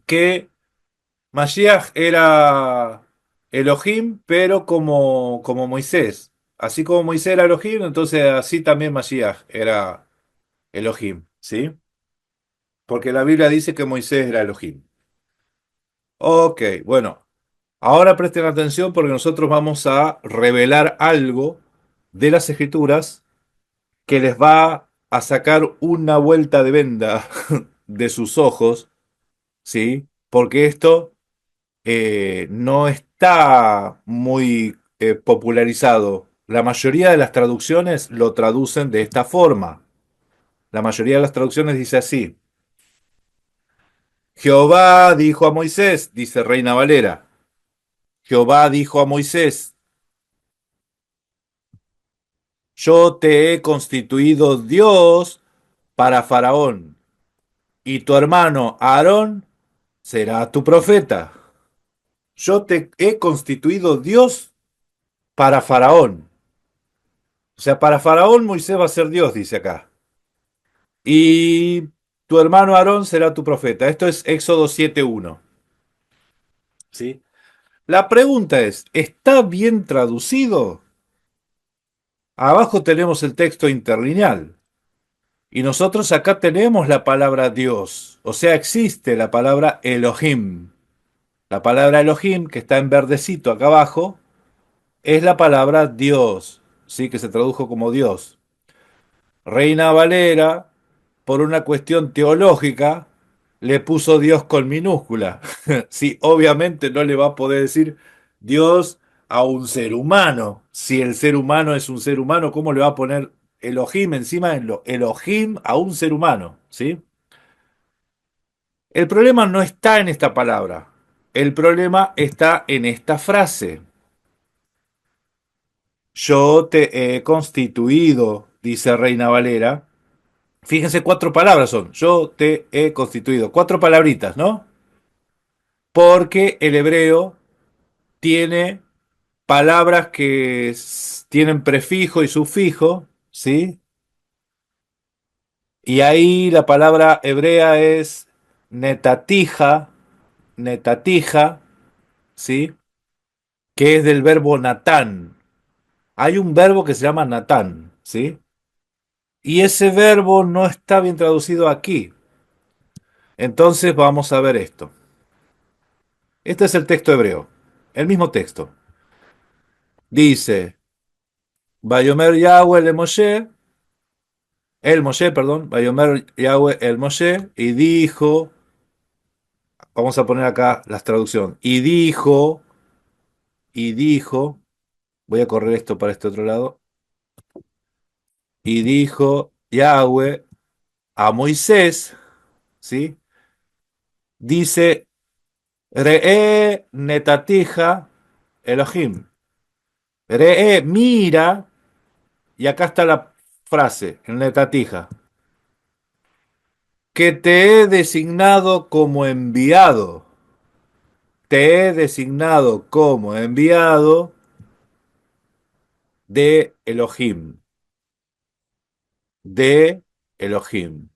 que Mashiach era Elohim, pero como Moisés. Así como Moisés era Elohim, entonces así también Mashiach era Elohim, ¿sí? Porque la Biblia dice que Moisés era Elohim. Ok, bueno, ahora presten atención porque nosotros vamos a revelar algo de las Escrituras que les va a sacar una vuelta de venda de sus ojos, ¿sí? Porque esto no está muy popularizado. La mayoría de las traducciones lo traducen de esta forma. La mayoría de las traducciones dice así. Jehová dijo a Moisés, dice Reina Valera. Jehová dijo a Moisés. Yo te he constituido Dios para Faraón, y tu hermano Aarón será tu profeta. Yo te he constituido Dios para Faraón. O sea, para Faraón Moisés va a ser Dios, dice acá. Y tu hermano Aarón será tu profeta. Esto es Éxodo 7:1. ¿Sí? La pregunta es, ¿está bien traducido? Abajo tenemos el texto interlineal. Y nosotros acá tenemos la palabra Dios. O sea, existe la palabra Elohim. La palabra Elohim, que está en verdecito acá abajo, es la palabra Dios. Sí, que se tradujo como Dios. Reina Valera, por una cuestión teológica, le puso Dios con minúscula. Sí, obviamente no le va a poder decir Dios a un ser humano. Si el ser humano es un ser humano, ¿cómo le va a poner Elohim encima en lo Elohim a un ser humano? ¿Sí? El problema no está en esta palabra. El problema está en esta frase. Yo te he constituido, dice Reina Valera. Fíjense, cuatro palabras son. Yo te he constituido. Cuatro palabritas, ¿no? Porque el hebreo tiene palabras que tienen prefijo y sufijo, ¿sí? Y ahí la palabra hebrea es netatija, netatija, ¿sí? Que es del verbo natán. Hay un verbo que se llama natán, ¿sí? Y ese verbo no está bien traducido aquí. Entonces vamos a ver esto. Este es el texto hebreo, el mismo texto. Dice, Vayomer Yahweh el Moshe, perdón, Vayomer Yahweh el Moshe, y dijo, vamos a poner acá la traducción, y dijo, voy a correr esto para este otro lado, y dijo Yahweh a Moisés, ¿sí? Dice, Re'e netatija Elohim. Re'e, mira, y acá está la frase, en netatija, que te he designado como enviado. Te he designado como enviado de Elohim. De Elohim.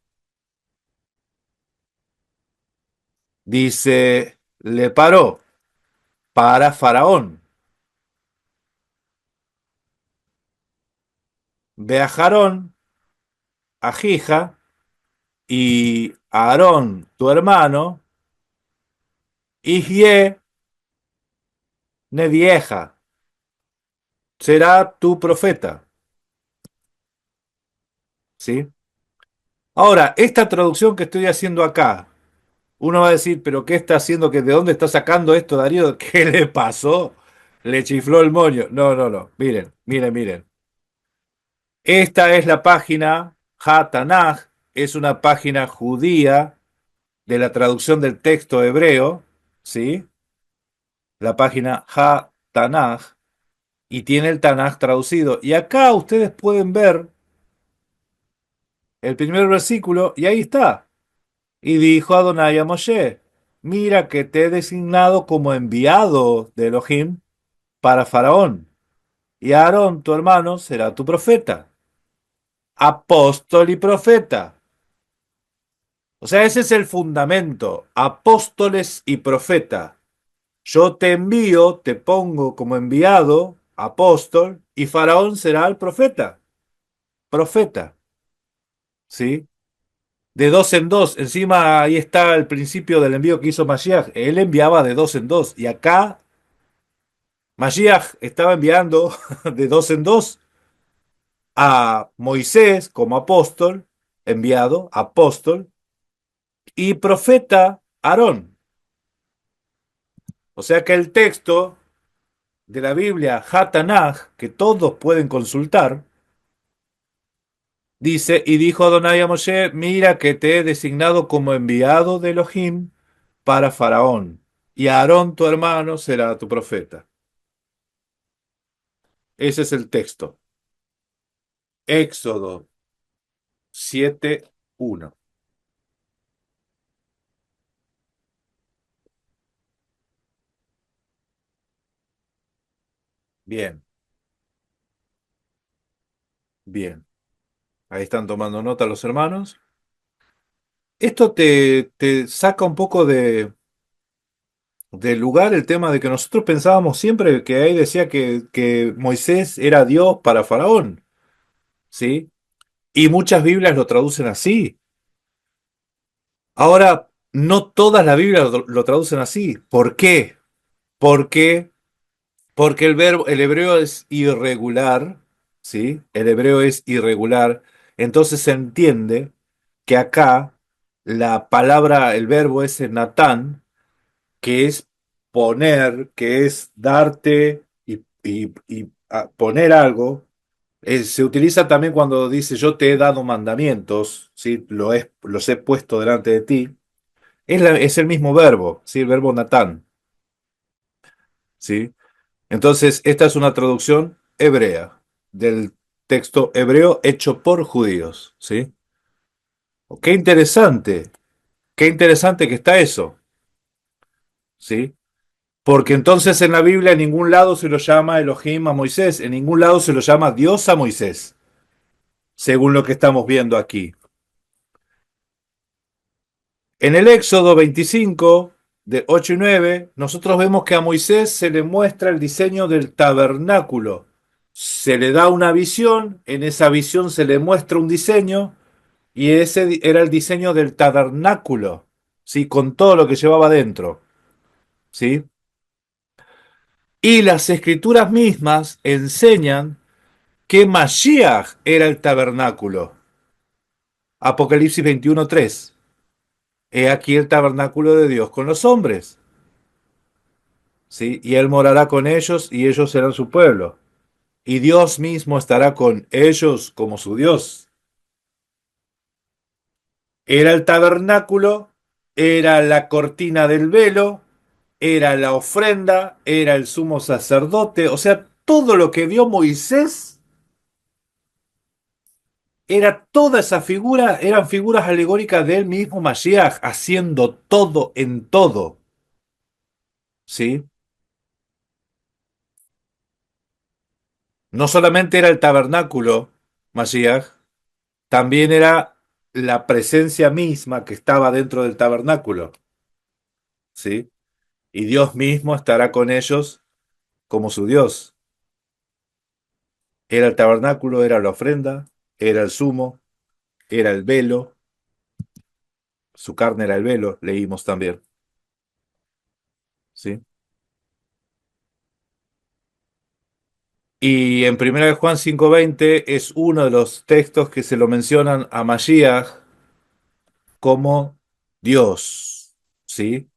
Dice, le paró para Faraón. Ve a Jarón, a Jija y a Aarón, tu hermano, Ijie Nevieja, será tu profeta. ¿Sí? Ahora, esta traducción que estoy haciendo acá, uno va a decir, pero ¿qué está haciendo? ¿De dónde está sacando esto, Darío? ¿Qué le pasó? Le chifló el moño. No, no, no. Miren, miren, miren. Esta es la página HaTanaj, es una página judía de la traducción del texto hebreo, ¿sí? La página HaTanaj, y tiene el Tanaj traducido. Y acá ustedes pueden ver el primer versículo, y ahí está. Y dijo Adonai a Moshe, mira que te he designado como enviado de Elohim para Faraón, y Aarón, tu hermano, será tu profeta, apóstol y profeta. O sea, ese es el fundamento, apóstoles y profeta. Yo te envío, te pongo como enviado, apóstol, y Faraón será el profeta, profeta, ¿sí? De dos en dos. Encima ahí está el principio del envío que hizo Mashiach. Él enviaba de dos en dos. Y acá Mashiach estaba enviando de dos en dos a Moisés como apóstol, enviado, apóstol, y profeta Aarón. O sea que el texto de la Biblia, Hatanaj, que todos pueden consultar, dice, y dijo Adonai a Moshe, mira que te he designado como enviado de Elohim para Faraón, y Aarón tu hermano será tu profeta. Ese es el texto. Éxodo 7:1. Bien, bien. Ahí están tomando nota los hermanos. Esto te saca un poco del lugar el tema de que nosotros pensábamos siempre que ahí decía que Moisés era Dios para Faraón, ¿sí? Y muchas Biblias lo traducen así. Ahora, no todas las Biblias lo traducen así. ¿Por qué? Porque, porque el hebreo es irregular, ¿sí? El hebreo es irregular. Entonces se entiende que acá la palabra, el verbo es Natán, que es poner, que es darte y poner algo. Se utiliza también cuando dice yo te he dado mandamientos, ¿sí? Los he puesto delante de ti. Es el mismo verbo, ¿sí? El verbo natán, ¿sí? Entonces, esta es una traducción hebrea del texto hebreo hecho por judíos, ¿sí? Qué interesante que está eso, ¿sí? Porque entonces en la Biblia en ningún lado se lo llama Elohim a Moisés, en ningún lado se lo llama Dios a Moisés, según lo que estamos viendo aquí. En el Éxodo 25, de 8 y 9, nosotros vemos que a Moisés se le muestra el diseño del tabernáculo. Se le da una visión, en esa visión se le muestra un diseño, y ese era el diseño del tabernáculo, ¿sí? Con todo lo que llevaba dentro, ¿sí? Y las escrituras mismas enseñan que Mashiach era el tabernáculo. Apocalipsis 21:3. He aquí el tabernáculo de Dios con los hombres, ¿sí? Y él morará con ellos y ellos serán su pueblo. Y Dios mismo estará con ellos como su Dios. Era el tabernáculo, era la cortina del velo, era la ofrenda, era el sumo sacerdote, o sea, todo lo que vio Moisés era toda esa figura, eran figuras alegóricas del mismo Mashiach, haciendo todo en todo, ¿sí? No solamente era el tabernáculo, Mashiach, también era la presencia misma que estaba dentro del tabernáculo, ¿sí? Y Dios mismo estará con ellos como su Dios. Era el tabernáculo, era la ofrenda, era el sumo, era el velo, su carne era el velo, leímos también, ¿sí? Y en 1 de Juan 5:20 es uno de los textos que se lo mencionan a Mashiach como Dios, ¿sí?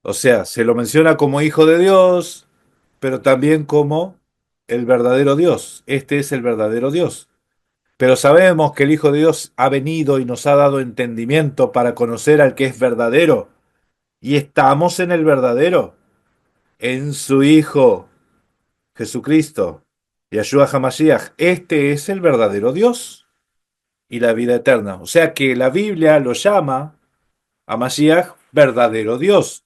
O sea, se lo menciona como hijo de Dios, pero también como el verdadero Dios. Este es el verdadero Dios. Pero sabemos que el Hijo de Dios ha venido y nos ha dado entendimiento para conocer al que es verdadero. Y estamos en el verdadero, en su Hijo Jesucristo, Yahshua HaMashiach. Este es el verdadero Dios y la vida eterna. O sea que la Biblia lo llama a Mashiach verdadero Dios.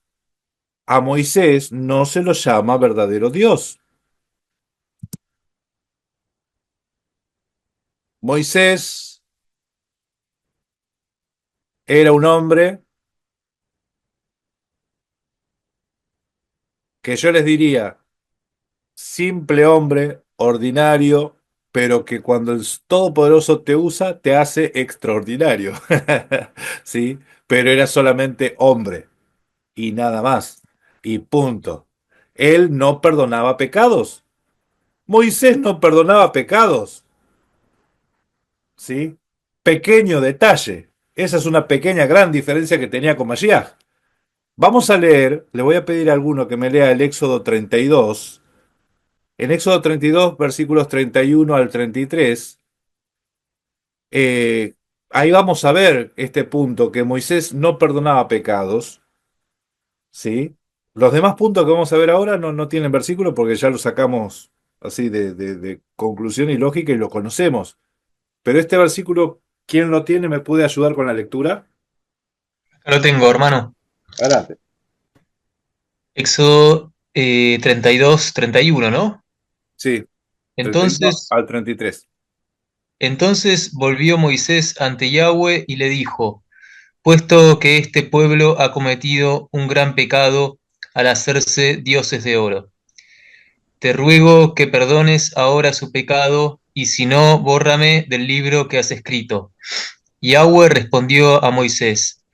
A Moisés no se lo llama verdadero Dios. Moisés era un hombre que yo les diría, simple hombre, ordinario, pero que cuando el Todopoderoso te usa, te hace extraordinario. ¿Sí? Pero era solamente hombre y nada más. Y punto. Él no perdonaba pecados. Moisés no perdonaba pecados. ¿Sí? Pequeño detalle. Esa es una pequeña gran diferencia que tenía con Mashiach. Vamos a leer, le voy a pedir a alguno que me lea el Éxodo 32. En Éxodo 32, versículos 31 al 33, eh, ahí vamos a ver este punto, que Moisés no perdonaba pecados, ¿sí? Los demás puntos que vamos a ver ahora no tienen versículo porque ya los sacamos así de conclusión y lógica y lo conocemos. Pero este versículo, ¿quién lo tiene? ¿Me puede ayudar con la lectura? Acá lo tengo, hermano. Adelante. Éxodo 32, 31, ¿no? Sí, 31 Entonces, al 33. entonces volvió Moisés ante Yahweh y le dijo, puesto que este pueblo ha cometido un gran pecado al hacerse dioses de oro, te ruego que perdones ahora su pecado, y si no, bórrame del libro que has escrito. Yahweh respondió a Moisés,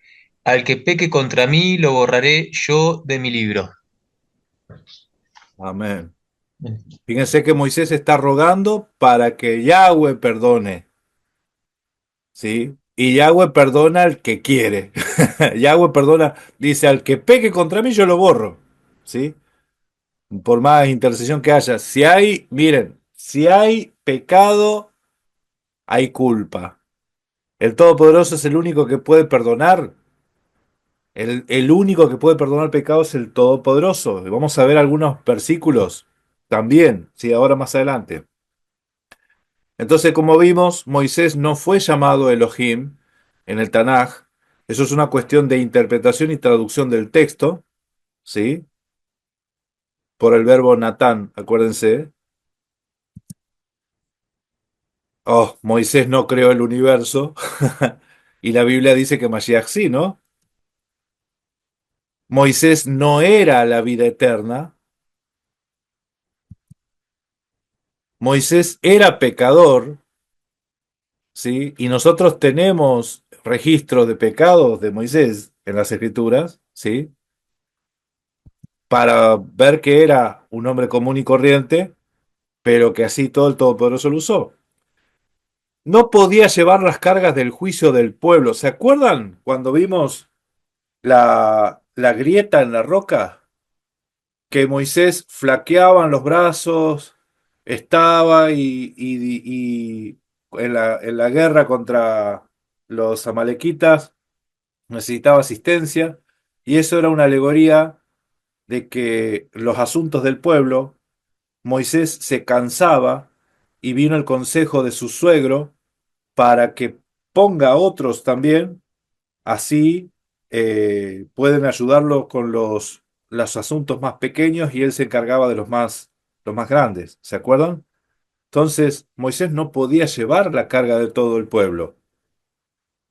al que peque contra mí, lo borraré yo de mi libro. Amén. Fíjense que Moisés está rogando para que Yahweh perdone, ¿sí? Y Yahweh perdona al que quiere. Yahweh perdona, dice, al que peque contra mí yo lo borro, ¿sí? Por más intercesión que haya. Si hay, miren, si hay pecado, hay culpa. El Todopoderoso es el único que puede perdonar. El único que puede perdonar pecado es el Todopoderoso. Y vamos a ver algunos versículos también, sí, ahora más adelante. Entonces, como vimos, Moisés no fue llamado Elohim en el Tanaj. Eso es una cuestión de interpretación y traducción del texto, ¿sí? Por el verbo Natán, acuérdense. Oh, Moisés no creó el universo. Y la Biblia dice que Mashiach sí, ¿no? Moisés no era la vida eterna. Moisés era pecador, ¿sí? Y nosotros tenemos registro de pecados de Moisés en las Escrituras, ¿sí? Para ver que era un hombre común y corriente, pero que así todo el Todopoderoso lo usó. No podía llevar las cargas del juicio del pueblo. ¿Se acuerdan cuando vimos la grieta en la roca? Que Moisés flaqueaba en los brazos, estaba y en la guerra contra los amalequitas necesitaba asistencia, y eso era una alegoría de que los asuntos del pueblo, Moisés se cansaba y vino el consejo de su suegro para que ponga a otros también, así pueden ayudarlo con los asuntos más pequeños y él se encargaba de los más grandes, ¿se acuerdan? Entonces Moisés no podía llevar la carga de todo el pueblo,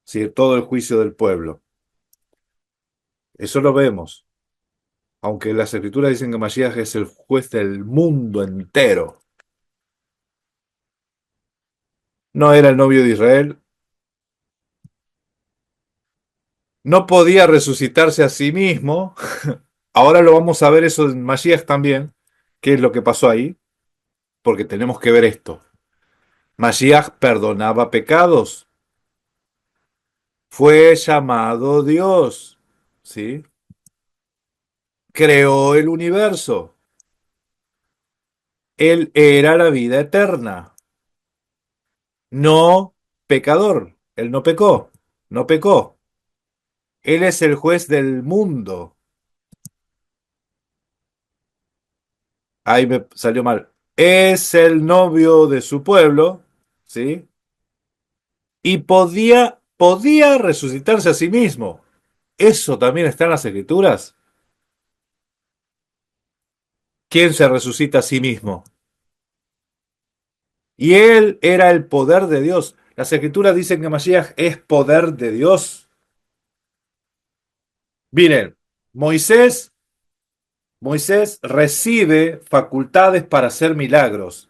¿sí? Todo el juicio del pueblo. Eso lo vemos, aunque las escrituras dicen que Mashiach es el juez del mundo entero. No era el novio de Israel, no podía resucitarse a sí mismo. Ahora lo vamos a ver eso en Mashiach también, qué es lo que pasó ahí, porque tenemos que ver esto. Mashiach perdonaba pecados, fue llamado Dios, ¿sí? Creó el universo, él era la vida eterna, no pecador, él no pecó, no pecó, él es el juez del mundo. Ahí me salió mal. Es el novio de su pueblo, ¿sí? Y podía resucitarse a sí mismo. Eso también está en las escrituras. ¿Quién se resucita a sí mismo? Y él era el poder de Dios. Las escrituras dicen que Mashiach es poder de Dios. Miren, Moisés, Moisés recibe facultades para hacer milagros,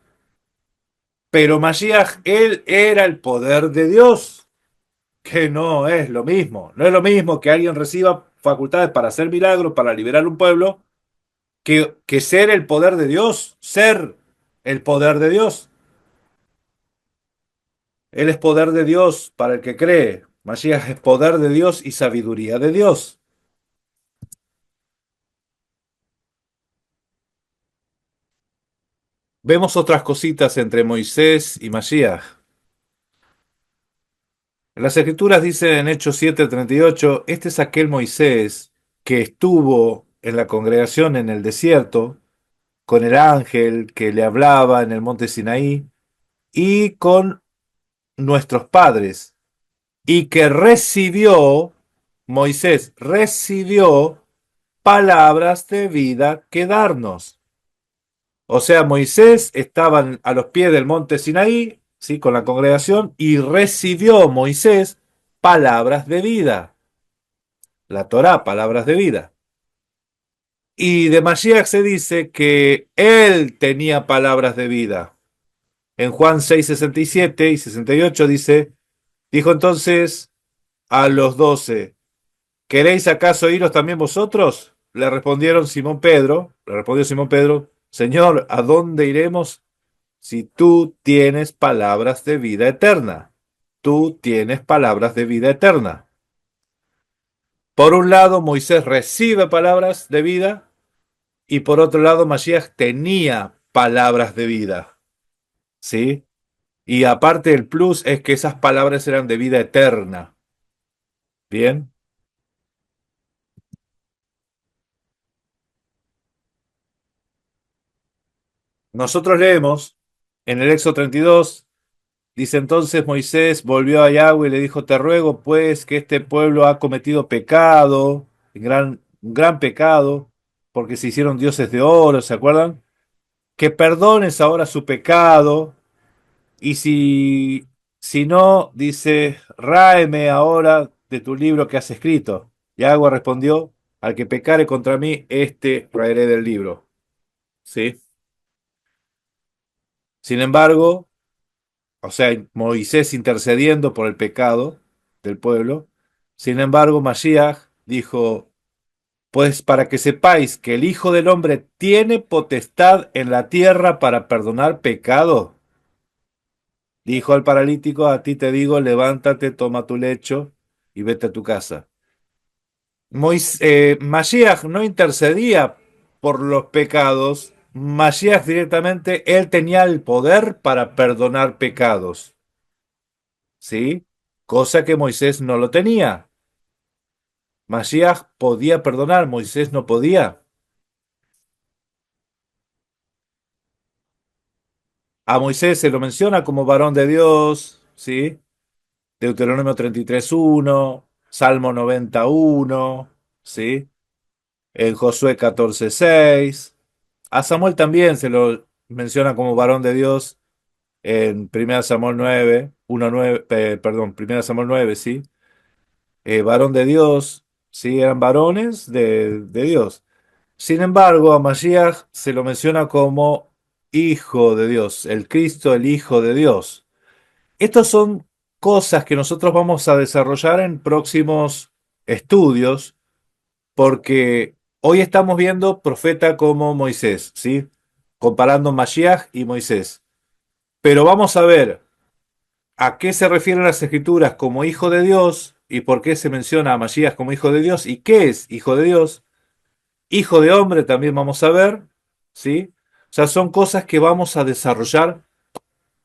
pero Mashiach, él era el poder de Dios, que no es lo mismo. No es lo mismo que alguien reciba facultades para hacer milagros, para liberar un pueblo, que ser el poder de Dios, ser el poder de Dios. Él es poder de Dios para el que cree. Mashiach es poder de Dios y sabiduría de Dios. Vemos otras cositas entre Moisés y Mashiach. En las escrituras dice en Hechos 7:38, este es aquel Moisés que estuvo en la congregación en el desierto, con el ángel que le hablaba en el monte Sinaí y con nuestros padres, y que Moisés recibió palabras de vida que darnos. O sea, Moisés estaba a los pies del monte Sinaí, ¿sí? Con la congregación, y recibió Moisés palabras de vida. La Torá, palabras de vida. Y de Mashiach se dice que él tenía palabras de vida. En Juan 6, 67 y 68 dice, dijo entonces a los 12, ¿queréis acaso iros también vosotros? Le respondió Simón Pedro, Señor, ¿a dónde iremos si tú tienes palabras de vida eterna? Tú tienes palabras de vida eterna. Por un lado, Moisés recibe palabras de vida y por otro lado, Mashiach tenía palabras de vida. ¿Sí? Y aparte el plus es que esas palabras eran de vida eterna. ¿Bien? Nosotros leemos en el Éxodo 32, dice entonces Moisés volvió a Yahweh y le dijo, te ruego pues que este pueblo ha cometido pecado, un gran pecado, porque se hicieron dioses de oro, ¿se acuerdan? Que perdones ahora su pecado, y si no, dice, ráeme ahora de tu libro que has escrito. Yahweh respondió, al que pecare contra mí, este raeré del libro. ¿Sí? Sin embargo, o sea, Moisés intercediendo por el pecado del pueblo. Sin embargo, Mashiach dijo, pues para que sepáis que el Hijo del Hombre tiene potestad en la tierra para perdonar pecado. Dijo al paralítico, a ti te digo, levántate, toma tu lecho y vete a tu casa. Mashiach no intercedía por los pecados. Mashiach directamente, él tenía el poder para perdonar pecados. ¿Sí? Cosa que Moisés no lo tenía. Mashiach podía perdonar, Moisés no podía. A Moisés se lo menciona como varón de Dios, ¿sí? Deuteronomio 33:1, Salmo 91, ¿sí? En Josué 14:6. A Samuel también se lo menciona como varón de Dios en 1 Samuel 9, 1:9, perdón, 1 Samuel 9, ¿sí? Varón de Dios, ¿sí? Eran varones de Dios. Sin embargo, a Mashiach se lo menciona como Hijo de Dios, el Cristo, el Hijo de Dios. Estas son cosas que nosotros vamos a desarrollar en próximos estudios, porque hoy estamos viendo profeta como Moisés, ¿sí? Comparando Mashiach y Moisés. Pero vamos a ver a qué se refieren las escrituras como Hijo de Dios y por qué se menciona a Mashiach como Hijo de Dios y qué es Hijo de Dios. Hijo de hombre también vamos a ver, ¿sí? O sea, son cosas que vamos a desarrollar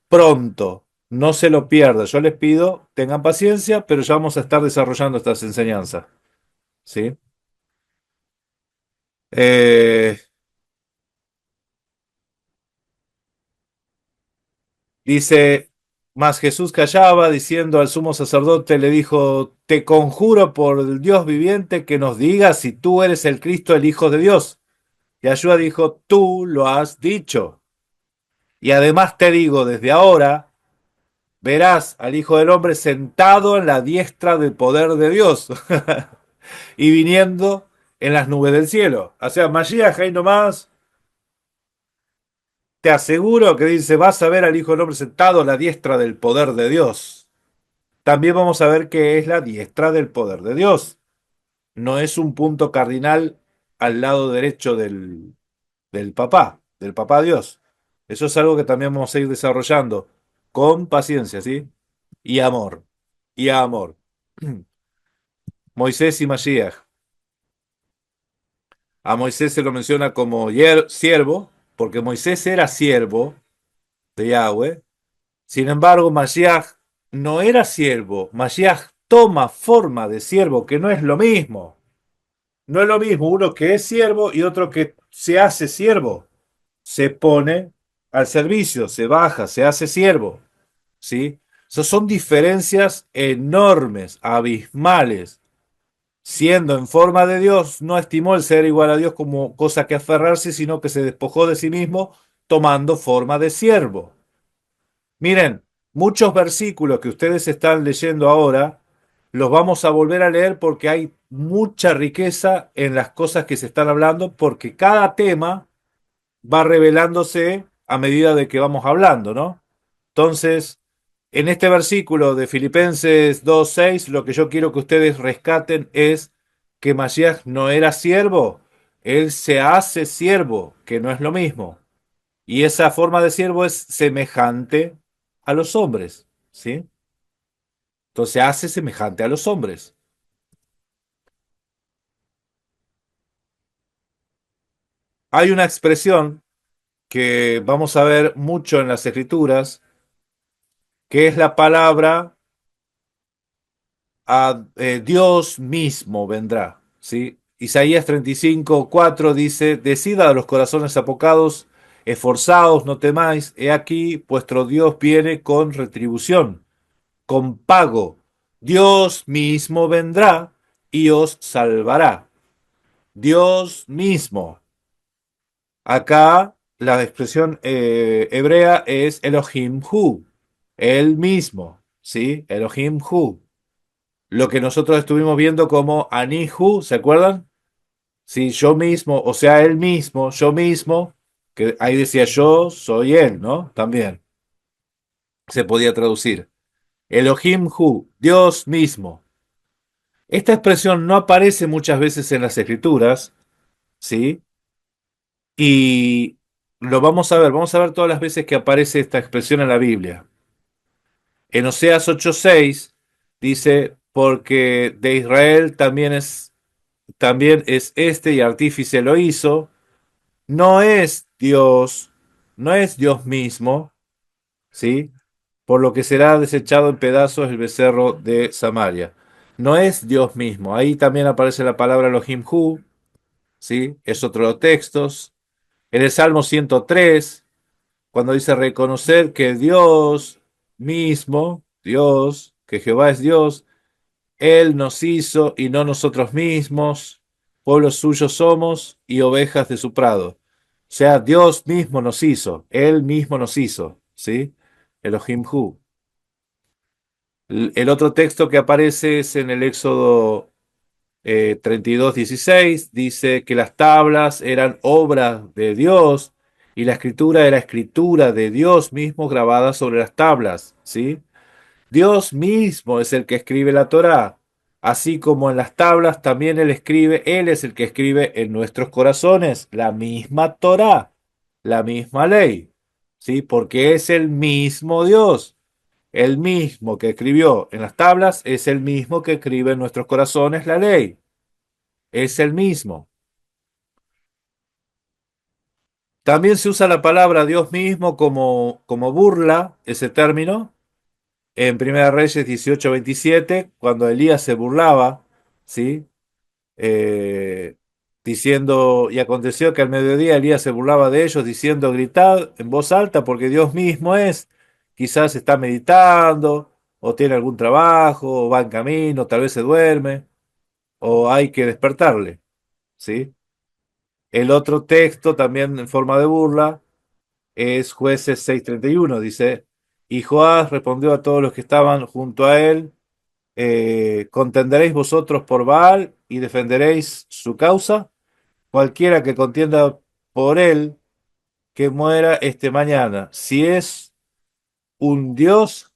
pronto. No se lo pierdan. Yo les pido, tengan paciencia, pero ya vamos a estar desarrollando estas enseñanzas, ¿sí? Eh, dice, mas Jesús callaba, diciendo al sumo sacerdote, le dijo, te conjuro por el Dios viviente que nos digas si tú eres el Cristo, el Hijo de Dios. Y Yahshua dijo, tú lo has dicho. Y además te digo, desde ahora verás al Hijo del Hombre sentado en la diestra del poder de Dios y viniendo en las nubes del cielo. O sea, Mashiach ahí nomás, te aseguro que dice, vas a ver al Hijo del Hombre sentado a la diestra del poder de Dios. También vamos a ver qué es la diestra del poder de Dios. No es un punto cardinal al lado derecho del papá Dios. Eso es algo que también vamos a ir desarrollando con paciencia, ¿sí? Y amor. Y amor. Moisés y Mashiach. A Moisés se lo menciona como siervo, porque Moisés era siervo de Yahweh. Sin embargo, Mashiach no era siervo. Mashiach toma forma de siervo, que no es lo mismo. No es lo mismo uno que es siervo y otro que se hace siervo. se pone al servicio, se baja, se hace siervo, ¿sí? Esas son diferencias enormes, abismales. Siendo en forma de Dios, no estimó el ser igual a Dios como cosa que aferrarse, sino que se despojó de sí mismo tomando forma de siervo. Miren, muchos versículos que ustedes están leyendo ahora, los vamos a volver a leer porque hay mucha riqueza en las cosas que se están hablando, porque cada tema va revelándose a medida de que vamos hablando, ¿no? Entonces, en este versículo de Filipenses 2:6, lo que yo quiero que ustedes rescaten es que Mashiach no era siervo, él se hace siervo, que no es lo mismo. Y esa forma de siervo es semejante a los hombres, ¿sí? Entonces se hace semejante a los hombres. Hay una expresión que vamos a ver mucho en las escrituras, que es la palabra Dios mismo vendrá, ¿sí? Isaías 35:4 dice, decid a los corazones apocados, esforzaos, no temáis, he aquí, vuestro Dios viene con retribución, con pago. Dios mismo vendrá y os salvará. Dios mismo. Acá la expresión hebrea es Elohim Hu, él mismo, ¿sí? Elohim Hu. Lo que nosotros estuvimos viendo como Anihu, ¿se acuerdan? Sí, yo mismo, o sea, él mismo, yo mismo, que ahí decía yo soy él, ¿no? También se podía traducir. Elohim Hu, Dios mismo. Esta expresión no aparece muchas veces en las escrituras, ¿sí? Y lo vamos a ver todas las veces que aparece esta expresión en la Biblia. En Oseas 8:6 dice, porque de Israel también es este y artífice lo hizo, no es Dios mismo, ¿sí? Por lo que será desechado en pedazos el becerro de Samaria. No es Dios mismo. Ahí también aparece la palabra Elohim Hu, ¿sí? Es otro de los textos. En el Salmo 103, cuando dice reconocer que Dios mismo, Dios, que Jehová es Dios, él nos hizo y no nosotros mismos, pueblos suyos somos y ovejas de su prado. O sea, Dios mismo nos hizo, Él mismo nos hizo, ¿sí? Elohim Hu. El otro texto que aparece es en el Éxodo 32:16, dice que las tablas eran obras de Dios y la escritura era escritura de Dios mismo grabada sobre las tablas, ¿sí? Dios mismo es el que escribe la Torá, así como en las tablas también Él es el que escribe en nuestros corazones la misma Torá, la misma ley, ¿sí? Porque es el mismo Dios, el mismo que escribió en las tablas es el mismo que escribe en nuestros corazones la ley, es el mismo. También se usa la palabra Dios mismo como burla, ese término, en Primera Reyes 18:27, cuando Elías se burlaba, ¿sí? Eh, Diciendo, y aconteció que al mediodía Elías se burlaba de ellos, diciendo, gritad en voz alta, porque Dios mismo es, quizás está meditando, o tiene algún trabajo, o va en camino, tal vez se duerme, o hay que despertarle, ¿sí? El otro texto, también en forma de burla, es Jueces 6:31, dice, y Joás respondió a todos los que estaban junto a él, ¿contenderéis vosotros por Baal y defenderéis su causa? Cualquiera que contienda por él, que muera este mañana. Si es un Dios,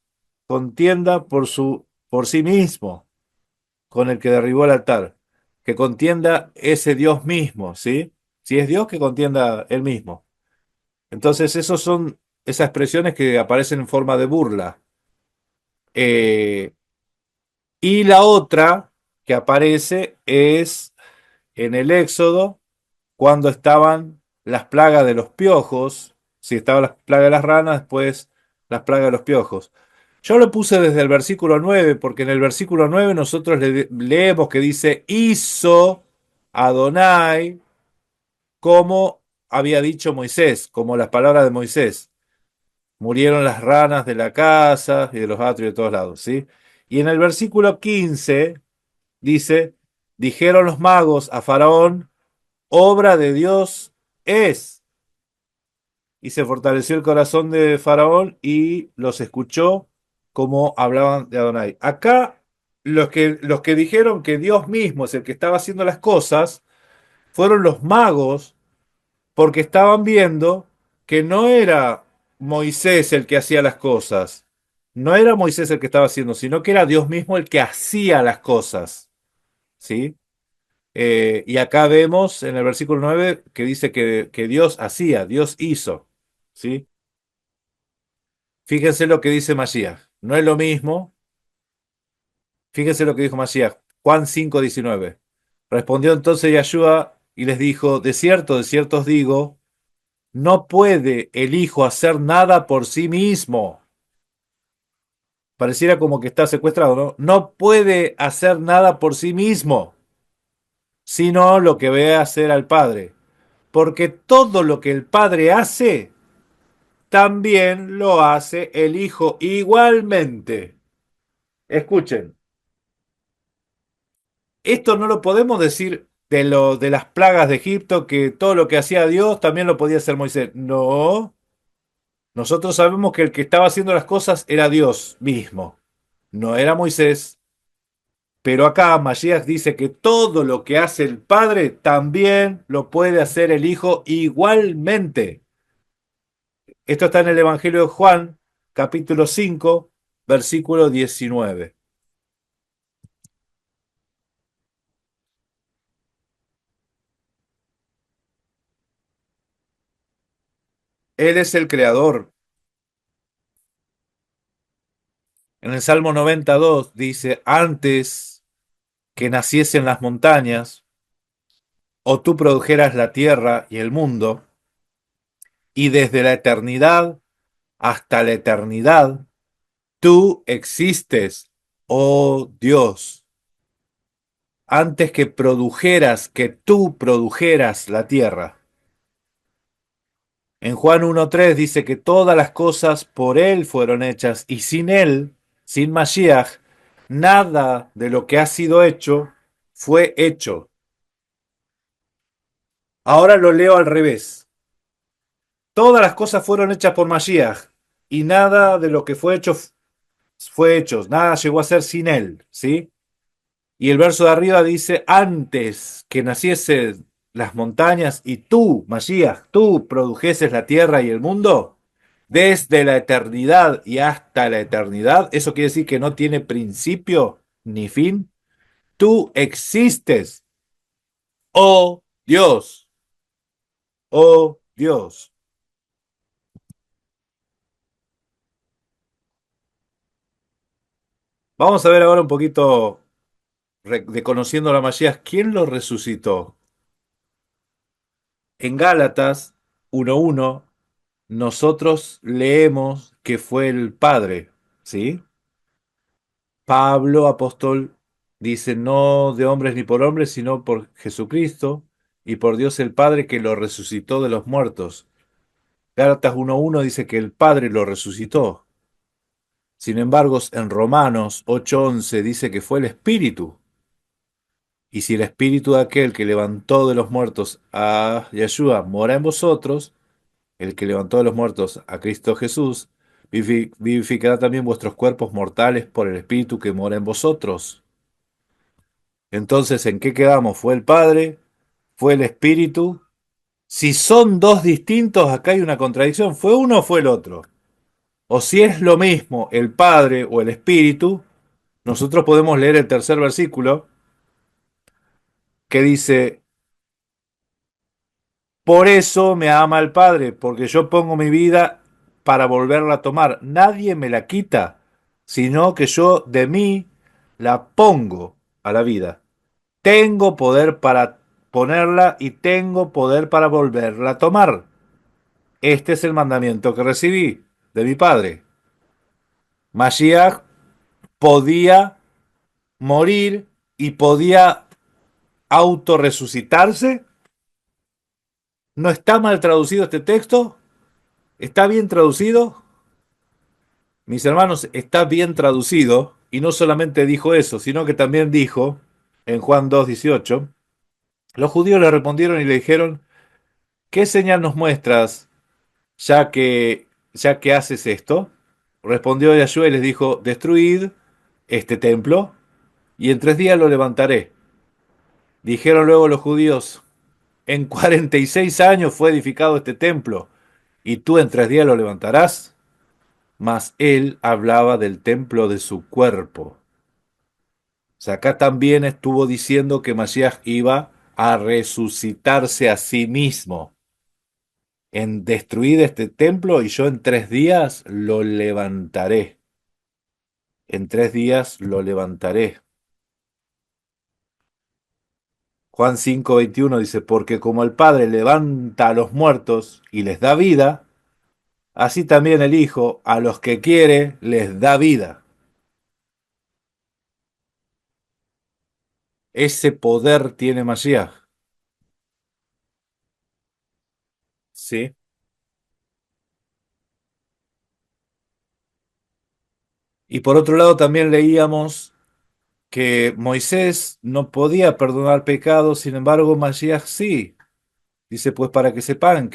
contienda por sí mismo, con el que derribó el altar. Que contienda ese Dios mismo, ¿sí? Si es Dios, que contienda él mismo. Entonces, esos son esas expresiones que aparecen en forma de burla. Eh, y la otra que aparece es en el Éxodo, cuando estaban las plagas de los piojos, si estaban las plagas de las ranas, después las plagas de los piojos. Yo lo puse desde el versículo 9, porque en el versículo 9 nosotros leemos que dice, hizo Adonai como había dicho Moisés, como las palabras de Moisés. Murieron las ranas de la casa y de los atrios de todos lados, ¿sí? Y en el versículo 15 dice, dijeron los magos a Faraón, obra de Dios es. Y se fortaleció el corazón de Faraón y los escuchó como hablaban de Adonai. Acá los que dijeron que Dios mismo es el que estaba haciendo las cosas fueron los magos porque estaban viendo que no era Moisés el que hacía las cosas. No era Moisés el que estaba haciendo, sino que era Dios mismo el que hacía las cosas. ¿Sí? Y acá vemos en el versículo 9 que dice que Dios hacía, Dios hizo. ¿Sí? Fíjense lo que dice Mashiach. No es lo mismo. Fíjense lo que dijo Mashiach. Juan 5:19. Respondió entonces Yahshua y les dijo, de cierto os digo, no puede el Hijo hacer nada por sí mismo. Pareciera como que está secuestrado, ¿no? No puede hacer nada por sí mismo, sino lo que ve hacer al Padre. Porque todo lo que el Padre hace, también lo hace el Hijo igualmente. Escuchen, esto no lo podemos decir de las plagas de Egipto, que todo lo que hacía Dios también lo podía hacer Moisés. No, nosotros sabemos que el que estaba haciendo las cosas era Dios mismo, no era Moisés. Pero acá Mashiach dice que todo lo que hace el Padre también lo puede hacer el Hijo igualmente. Esto está en el Evangelio de Juan, capítulo 5, versículo 19. Él es el creador. En el Salmo 92 dice, antes que naciesen las montañas, o tú produjeras la tierra y el mundo, y desde la eternidad hasta la eternidad, tú existes, oh Dios. Antes que tú produjeras la tierra. En Juan 1.3 dice que todas las cosas por Él fueron hechas y sin Él, sin Mashiach, nada de lo que ha sido hecho fue hecho. Ahora lo leo al revés. Todas las cosas fueron hechas por Mashiach y nada de lo que fue hecho, nada llegó a ser sin Él, ¿sí? Y el verso de arriba dice, antes que naciesen las montañas y tú, Mashiach, tú produjeses la tierra y el mundo, desde la eternidad y hasta la eternidad, eso quiere decir que no tiene principio ni fin, tú existes, oh Dios, oh Dios. Vamos a ver ahora un poquito, de conociendo a la Mashiach, ¿quién lo resucitó? En Gálatas 1:1 nosotros leemos que fue el Padre, ¿sí? Pablo, apóstol, dice, no de hombres ni por hombres, sino por Jesucristo y por Dios el Padre que lo resucitó de los muertos. Gálatas 1:1 dice que el Padre lo resucitó. Sin embargo, en Romanos 8:11 dice que fue el Espíritu. Y si el Espíritu de aquel que levantó de los muertos a Yeshua mora en vosotros, el que levantó de los muertos a Cristo Jesús, vivificará también vuestros cuerpos mortales por el Espíritu que mora en vosotros. Entonces, ¿en qué quedamos? ¿Fue el Padre? ¿Fue el Espíritu? Si son dos distintos, acá hay una contradicción. ¿Fue uno o fue el otro? O si es lo mismo el Padre o el Espíritu, nosotros podemos leer el tercer versículo que dice, por eso me ama el Padre, porque yo pongo mi vida para volverla a tomar. Nadie me la quita, sino que yo de mí la pongo a la vida. Tengo poder para ponerla y tengo poder para volverla a tomar. Este es el mandamiento que recibí de mi Padre. Mashiach podía morir y podía autorresucitarse. ¿No está mal traducido este texto? ¿Está bien traducido? Mis hermanos, está bien traducido. Y no solamente dijo eso, sino que también dijo en Juan 2:18, los judíos le respondieron y le dijeron, ¿qué señal nos muestras ya que haces esto? Respondió Yahshua y les dijo, destruid este templo y en 3 días lo levantaré. Dijeron luego los judíos, en 46 años fue edificado este templo y tú en 3 días lo levantarás. Mas él hablaba del templo de su cuerpo. O sea, acá también estuvo diciendo que Mashiach iba a resucitarse a sí mismo. En destruir este templo y yo en 3 días lo levantaré. En 3 días lo levantaré. Juan 5:21 dice, porque como el Padre levanta a los muertos y les da vida, así también el Hijo a los que quiere les da vida. Ese poder tiene Mashiach. ¿Sí? Y por otro lado también leíamos que Moisés no podía perdonar pecados, sin embargo Mashiach sí. Dice pues para que sepáis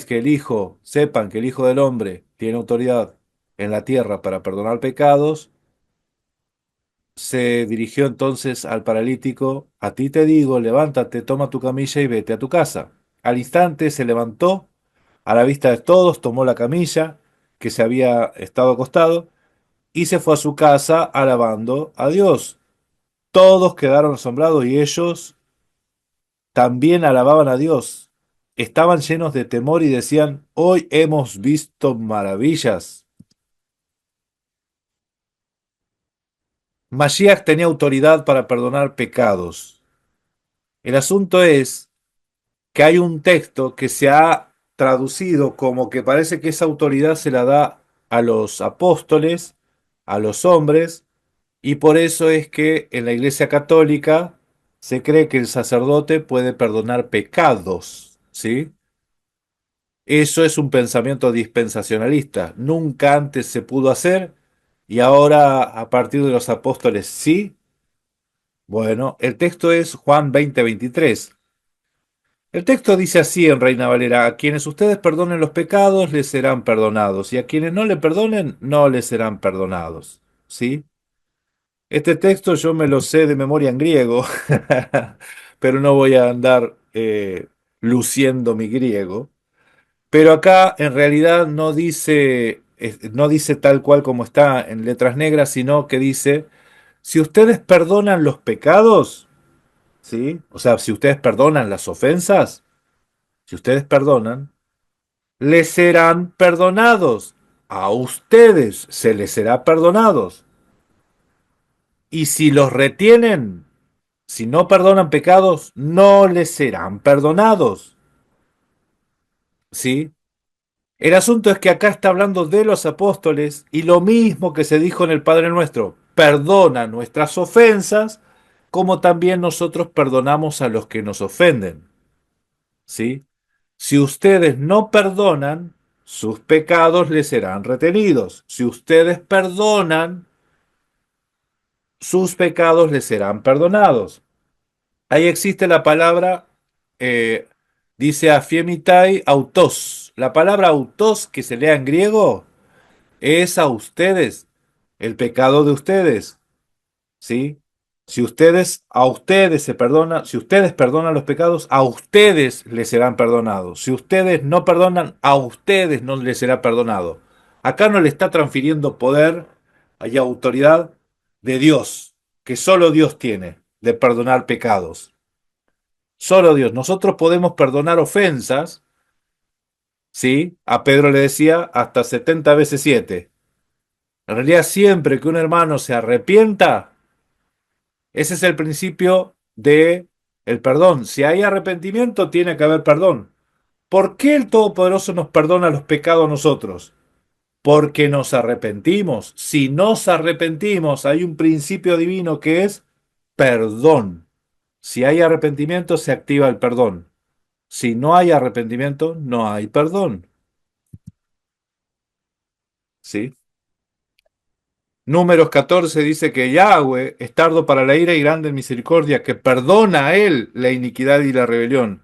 que el Hijo, sepan que el Hijo del Hombre tiene autoridad en la tierra para perdonar pecados, se dirigió entonces al paralítico, a ti te digo, levántate, toma tu camilla y vete a tu casa. Al instante se levantó, a la vista de todos, tomó la camilla que se había estado acostado y se fue a su casa alabando a Dios. Todos quedaron asombrados y ellos también alababan a Dios. Estaban llenos de temor y decían, hoy hemos visto maravillas. Mashiach tenía autoridad para perdonar pecados. El asunto es que hay un texto que se ha traducido como que parece que esa autoridad se la da a los apóstoles, a los hombres, y por eso es que en la Iglesia Católica se cree que el sacerdote puede perdonar pecados, ¿sí? Eso es un pensamiento dispensacionalista. Nunca antes se pudo hacer y ahora a partir de los apóstoles sí. Bueno, el texto es Juan 20:23. El texto dice así en Reina Valera, a quienes ustedes perdonen los pecados les serán perdonados y a quienes no le perdonen no les serán perdonados. ¿Sí? Este texto yo me lo sé de memoria en griego, pero no voy a andar luciendo mi griego. Pero acá en realidad no dice tal cual como está en letras negras, sino que dice, si ustedes perdonan los pecados, ¿sí? O sea, si ustedes perdonan las ofensas, si ustedes perdonan, les serán perdonados. A ustedes se les será perdonados. Y si los retienen, si no perdonan pecados, no les serán perdonados. ¿Sí? El asunto es que acá está hablando de los apóstoles y lo mismo que se dijo en el Padre Nuestro, perdona nuestras ofensas, como también nosotros perdonamos a los que nos ofenden. ¿Sí? Si ustedes no perdonan, sus pecados les serán retenidos. Si ustedes perdonan, sus pecados les serán perdonados. Ahí existe la palabra, eh, dice afiemitai autos. La palabra autos que se lea en griego es a ustedes, el pecado de ustedes, ¿sí? A ustedes se perdona, si ustedes perdonan los pecados, a ustedes les serán perdonados. Si ustedes no perdonan, a ustedes no les será perdonado. Acá no le está transfiriendo poder y autoridad de Dios, que solo Dios tiene, de perdonar pecados. Solo Dios. Nosotros podemos perdonar ofensas, ¿sí? A Pedro le decía hasta 70 veces 7. En realidad, siempre que un hermano se arrepienta, ese es el principio de el perdón. Si hay arrepentimiento, tiene que haber perdón. ¿Por qué el Todopoderoso nos perdona los pecados a nosotros? Porque nos arrepentimos. Si nos arrepentimos, hay un principio divino que es perdón. Si hay arrepentimiento, se activa el perdón. Si no hay arrepentimiento, no hay perdón. ¿Sí? Números 14 dice que Yahweh es tardo para la ira y grande en misericordia, que perdona a él la iniquidad y la rebelión.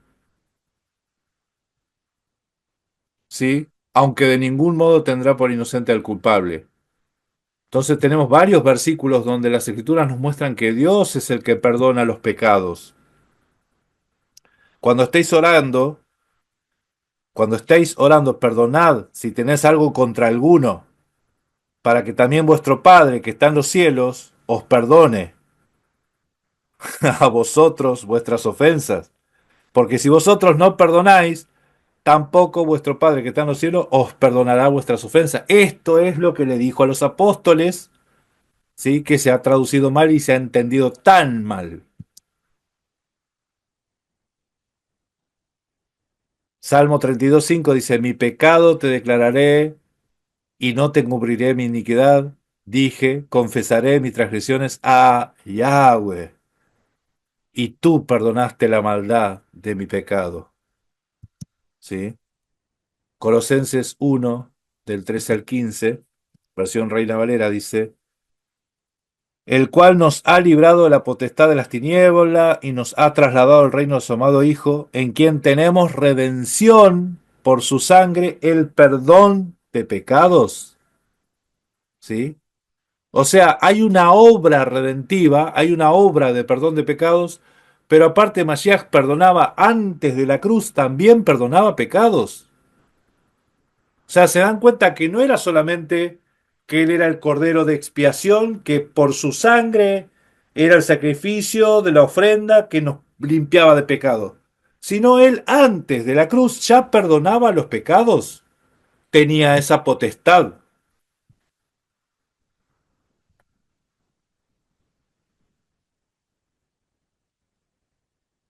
¿Sí? Aunque de ningún modo tendrá por inocente al culpable. Entonces tenemos varios versículos donde las escrituras nos muestran que Dios es el que perdona los pecados. Cuando estéis orando, perdonad si tenéis algo contra alguno, para que también vuestro Padre que está en los cielos os perdone a vosotros vuestras ofensas. Porque si vosotros no perdonáis, tampoco vuestro Padre que está en los cielos os perdonará vuestras ofensas. Esto es lo que le dijo a los apóstoles, ¿sí? Que se ha traducido mal y se ha entendido tan mal. Salmo 32:5 dice, mi pecado te declararé y no te encubriré mi iniquidad. Dije, confesaré mis transgresiones a Yahweh, y tú perdonaste la maldad de mi pecado. ¿Sí? Colosenses 1, del 13 al 15, versión Reina Valera, dice, el cual nos ha librado de la potestad de las tinieblas y nos ha trasladado al reino de su amado Hijo, en quien tenemos redención por su sangre, el perdón de pecados. ¿Sí? O sea, hay una obra redentiva, hay una obra de perdón de pecados, pero aparte Mashiach perdonaba antes de la cruz, también perdonaba pecados. O sea, se dan cuenta que no era solamente que él era el cordero de expiación, que por su sangre era el sacrificio de la ofrenda que nos limpiaba de pecado, sino él antes de la cruz ya perdonaba los pecados, tenía esa potestad.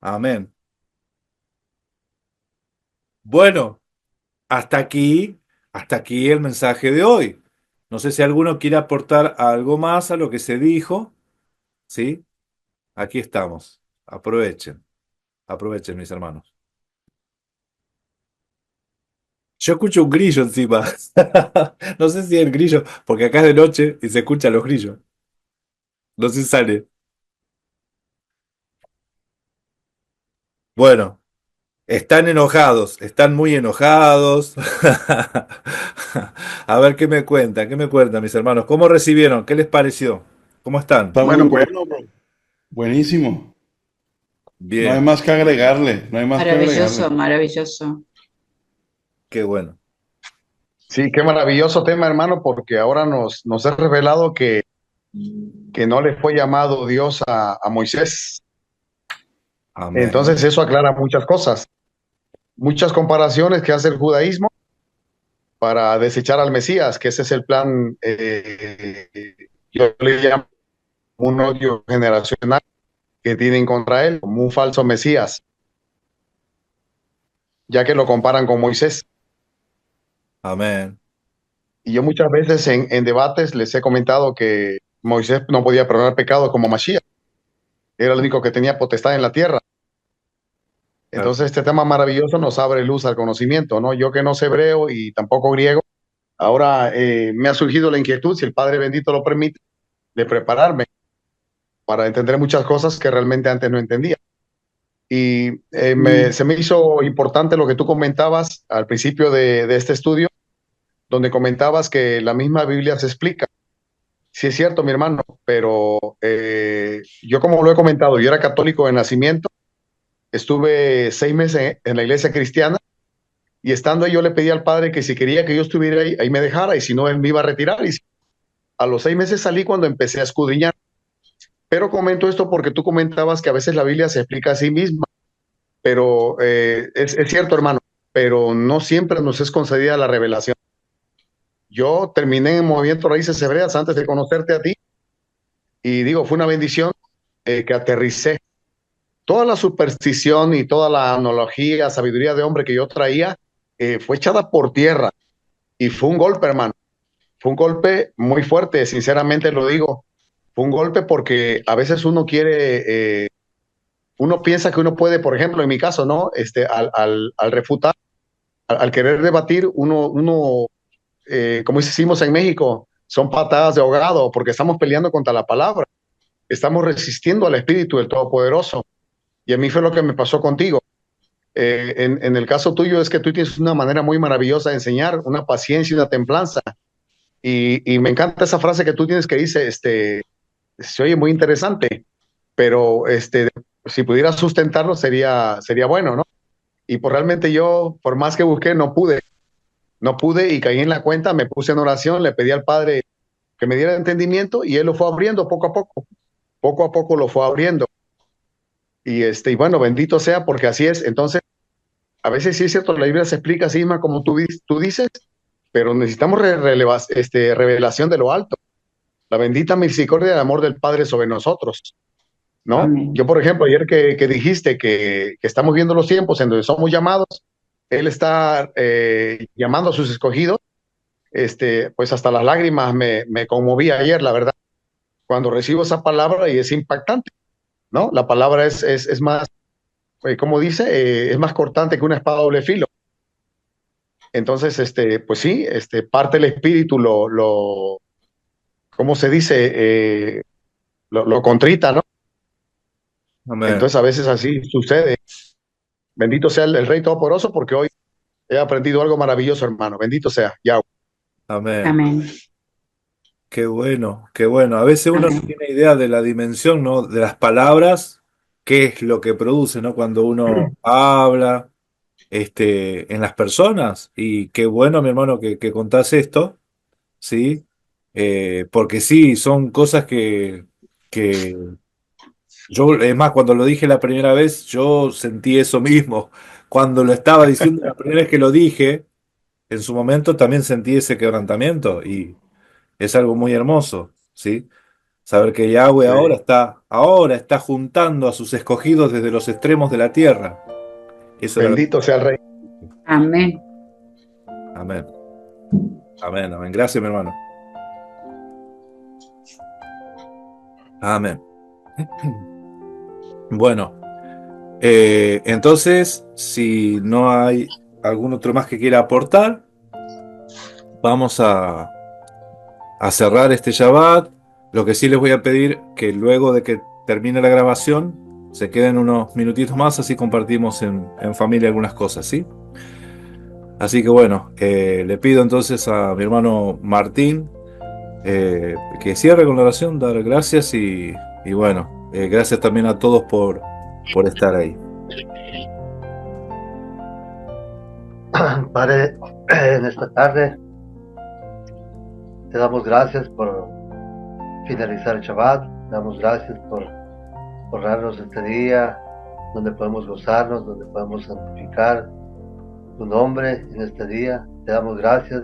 Amén. Bueno, hasta aquí el mensaje de hoy. No sé si alguno quiere aportar algo más a lo que se dijo, ¿sí? Aquí estamos. Aprovechen, aprovechen, mis hermanos. Yo escucho un grillo encima. No sé si es el grillo, porque acá es de noche y se escuchan los grillos. No sé si sale. Bueno, están enojados, están muy enojados. A ver qué me cuentan, mis hermanos. ¿Cómo recibieron? ¿Qué les pareció? ¿Cómo están? Está muy Bueno, pues bueno, bro. Buenísimo. No hay Bien, más que agregarle, no hay más que Maravilloso, agregarle. maravilloso. qué bueno. sí, qué maravilloso tema, hermano, porque ahora nos ha revelado que no le fue llamado Dios a Moisés. Amén. Entonces eso aclara muchas cosas, muchas comparaciones que hace el judaísmo para desechar al Mesías, que ese es el plan, yo le llamo un odio generacional que tienen contra él, como un falso Mesías, ya que lo comparan con Moisés. Amén. Y yo muchas veces en debates les he comentado que Moisés no podía perdonar pecados como Mashiach, era el único que tenía potestad en la tierra. Claro. Entonces este tema maravilloso nos abre luz al conocimiento, ¿no? Yo que no sé hebreo y tampoco griego, ahora me ha surgido la inquietud, si el Padre bendito lo permite, de prepararme para entender muchas cosas que realmente antes no entendía. Y se me hizo importante lo que tú comentabas al principio de este estudio, donde comentabas que la misma Biblia se explica. Sí es cierto, mi hermano, pero yo como lo he comentado, yo era católico de nacimiento, estuve 6 meses en la iglesia cristiana y estando ahí yo le pedí al Padre que si quería que yo estuviera ahí, ahí me dejara y si no, él me iba a retirar. Y a los 6 meses salí cuando empecé a escudriñar. Pero comento esto porque tú comentabas que a veces la Biblia se explica a sí misma, pero es cierto, hermano, pero no siempre nos es concedida la revelación. Yo terminé en Movimiento Raíces Hebreas antes de conocerte a ti y digo, fue una bendición que aterricé. Toda la superstición y toda la analogía, sabiduría de hombre que yo traía fue echada por tierra y fue un golpe, hermano. Fue un golpe muy fuerte, sinceramente lo digo. Fue un golpe porque a veces uno quiere uno piensa que uno puede, por ejemplo, en mi caso, ¿no? Al refutar, al querer debatir, como decimos en México, son patadas de ahogado, porque estamos peleando contra la palabra, estamos resistiendo al Espíritu del Todopoderoso. Y a mí fue lo que me pasó contigo. En el caso tuyo es que tú tienes una manera muy maravillosa de enseñar, una paciencia y una templanza. Y me encanta esa frase que tú tienes que dice, se oye muy interesante, pero si pudiera sustentarlo sería bueno, ¿no? Y por realmente yo, por más que busqué, no pude y caí en la cuenta, me puse en oración, le pedí al Padre que me diera entendimiento y Él lo fue abriendo poco a poco lo fue abriendo. Y bueno, bendito sea porque así es. Entonces, a veces sí es cierto, la Biblia se explica así misma como tú dices, pero necesitamos revelación de lo alto, la bendita misericordia y el amor del Padre sobre nosotros, ¿no? Amén. Yo, por ejemplo, ayer que dijiste que estamos viendo los tiempos en donde somos llamados, Él está llamando a sus escogidos, pues hasta las lágrimas me conmoví ayer, la verdad, cuando recibo esa palabra y es impactante, ¿no? La palabra es más, como dice, es más cortante que una espada de doble filo. Entonces, pues sí, parte del espíritu ¿cómo se dice? Lo contrita, ¿no? Amén. Entonces a veces así sucede. Bendito sea el Rey Todopoderoso porque hoy he aprendido algo maravilloso, hermano. Bendito sea Yahweh. Amén. Amén. Qué bueno, qué bueno. A veces uno no Amén. tiene idea de la dimensión, ¿no? De las palabras, qué es lo que produce, ¿no? Cuando uno habla, en las personas. Y qué bueno, mi hermano, que contás esto, ¿sí? Porque sí, son cosas que yo, es más, cuando lo dije la primera vez, yo sentí eso mismo. Cuando lo estaba diciendo la primera vez que lo dije, en su momento también sentí ese quebrantamiento y es algo muy hermoso, ¿sí? Saber que Yahweh Sí. ahora está juntando a sus escogidos desde los extremos de la tierra. Eso era lo Bendito sea el Rey. Amén. Amén. Amén, amén. Gracias, mi hermano. Amén. Bueno, entonces, si no hay algún otro más que quiera aportar, vamos a cerrar este Shabbat. Lo que sí les voy a pedir que luego de que termine la grabación, se queden unos minutitos más, así compartimos en familia algunas cosas, ¿sí? Así que bueno, le pido entonces a mi hermano Martín que cierre con la oración, dar gracias y bueno, gracias también a todos por estar ahí. Padre, en esta tarde te damos gracias por finalizar el Shabbat, te damos gracias por darnos este día donde podemos gozarnos, donde podemos santificar tu nombre en este día. Te damos gracias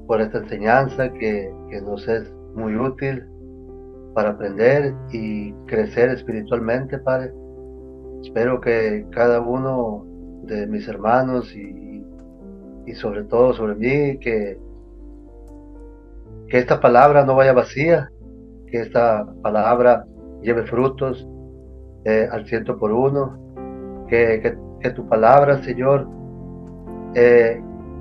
por esta enseñanza que nos es muy útil para aprender y crecer espiritualmente, Padre. Espero que cada uno de mis hermanos y sobre todo sobre mí, que esta palabra no vaya vacía, que esta palabra lleve frutos al 100 por 1, que tu palabra, Señor,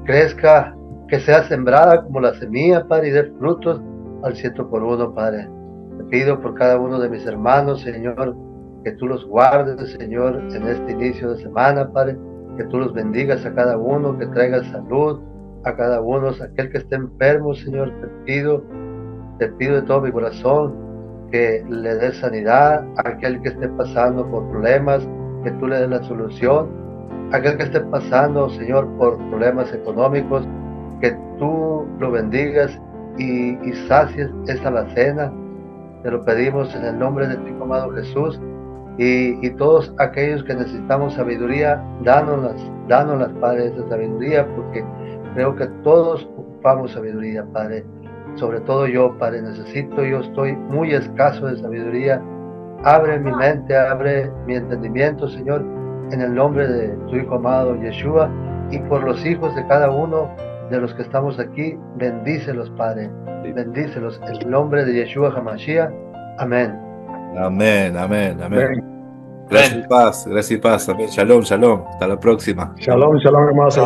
crezca, que sea sembrada como la semilla, Padre, y dé frutos al 100 por 1, Padre. Te pido por cada uno de mis hermanos, Señor, que tú los guardes, Señor, en este inicio de semana, Padre, que tú los bendigas a cada uno, que traigas salud a cada uno, aquel que esté enfermo, Señor, te pido de todo mi corazón que le des sanidad a aquel que esté pasando por problemas, que tú le des la solución, a aquel que esté pasando, Señor, por problemas económicos, que tú lo bendigas y sacies esta alacena. Te lo pedimos en el nombre de tu amado Jesús, y todos aquellos que necesitamos sabiduría, dánoslas, Padre, esa sabiduría, porque creo que todos ocupamos sabiduría, Padre. Sobre todo yo, Padre, yo estoy muy escaso de sabiduría. Abre mi mente, abre mi entendimiento, Señor, en el nombre de tu Hijo amado Yeshua, y por los hijos de cada uno de los que estamos aquí, bendícelos, Padre, bendícelos en el nombre de Yeshua HaMashiach. Amén. Amén, amén, amén. Gracias y paz. Amén. Shalom, shalom. Hasta la próxima. Shalom, shalom, hermanos.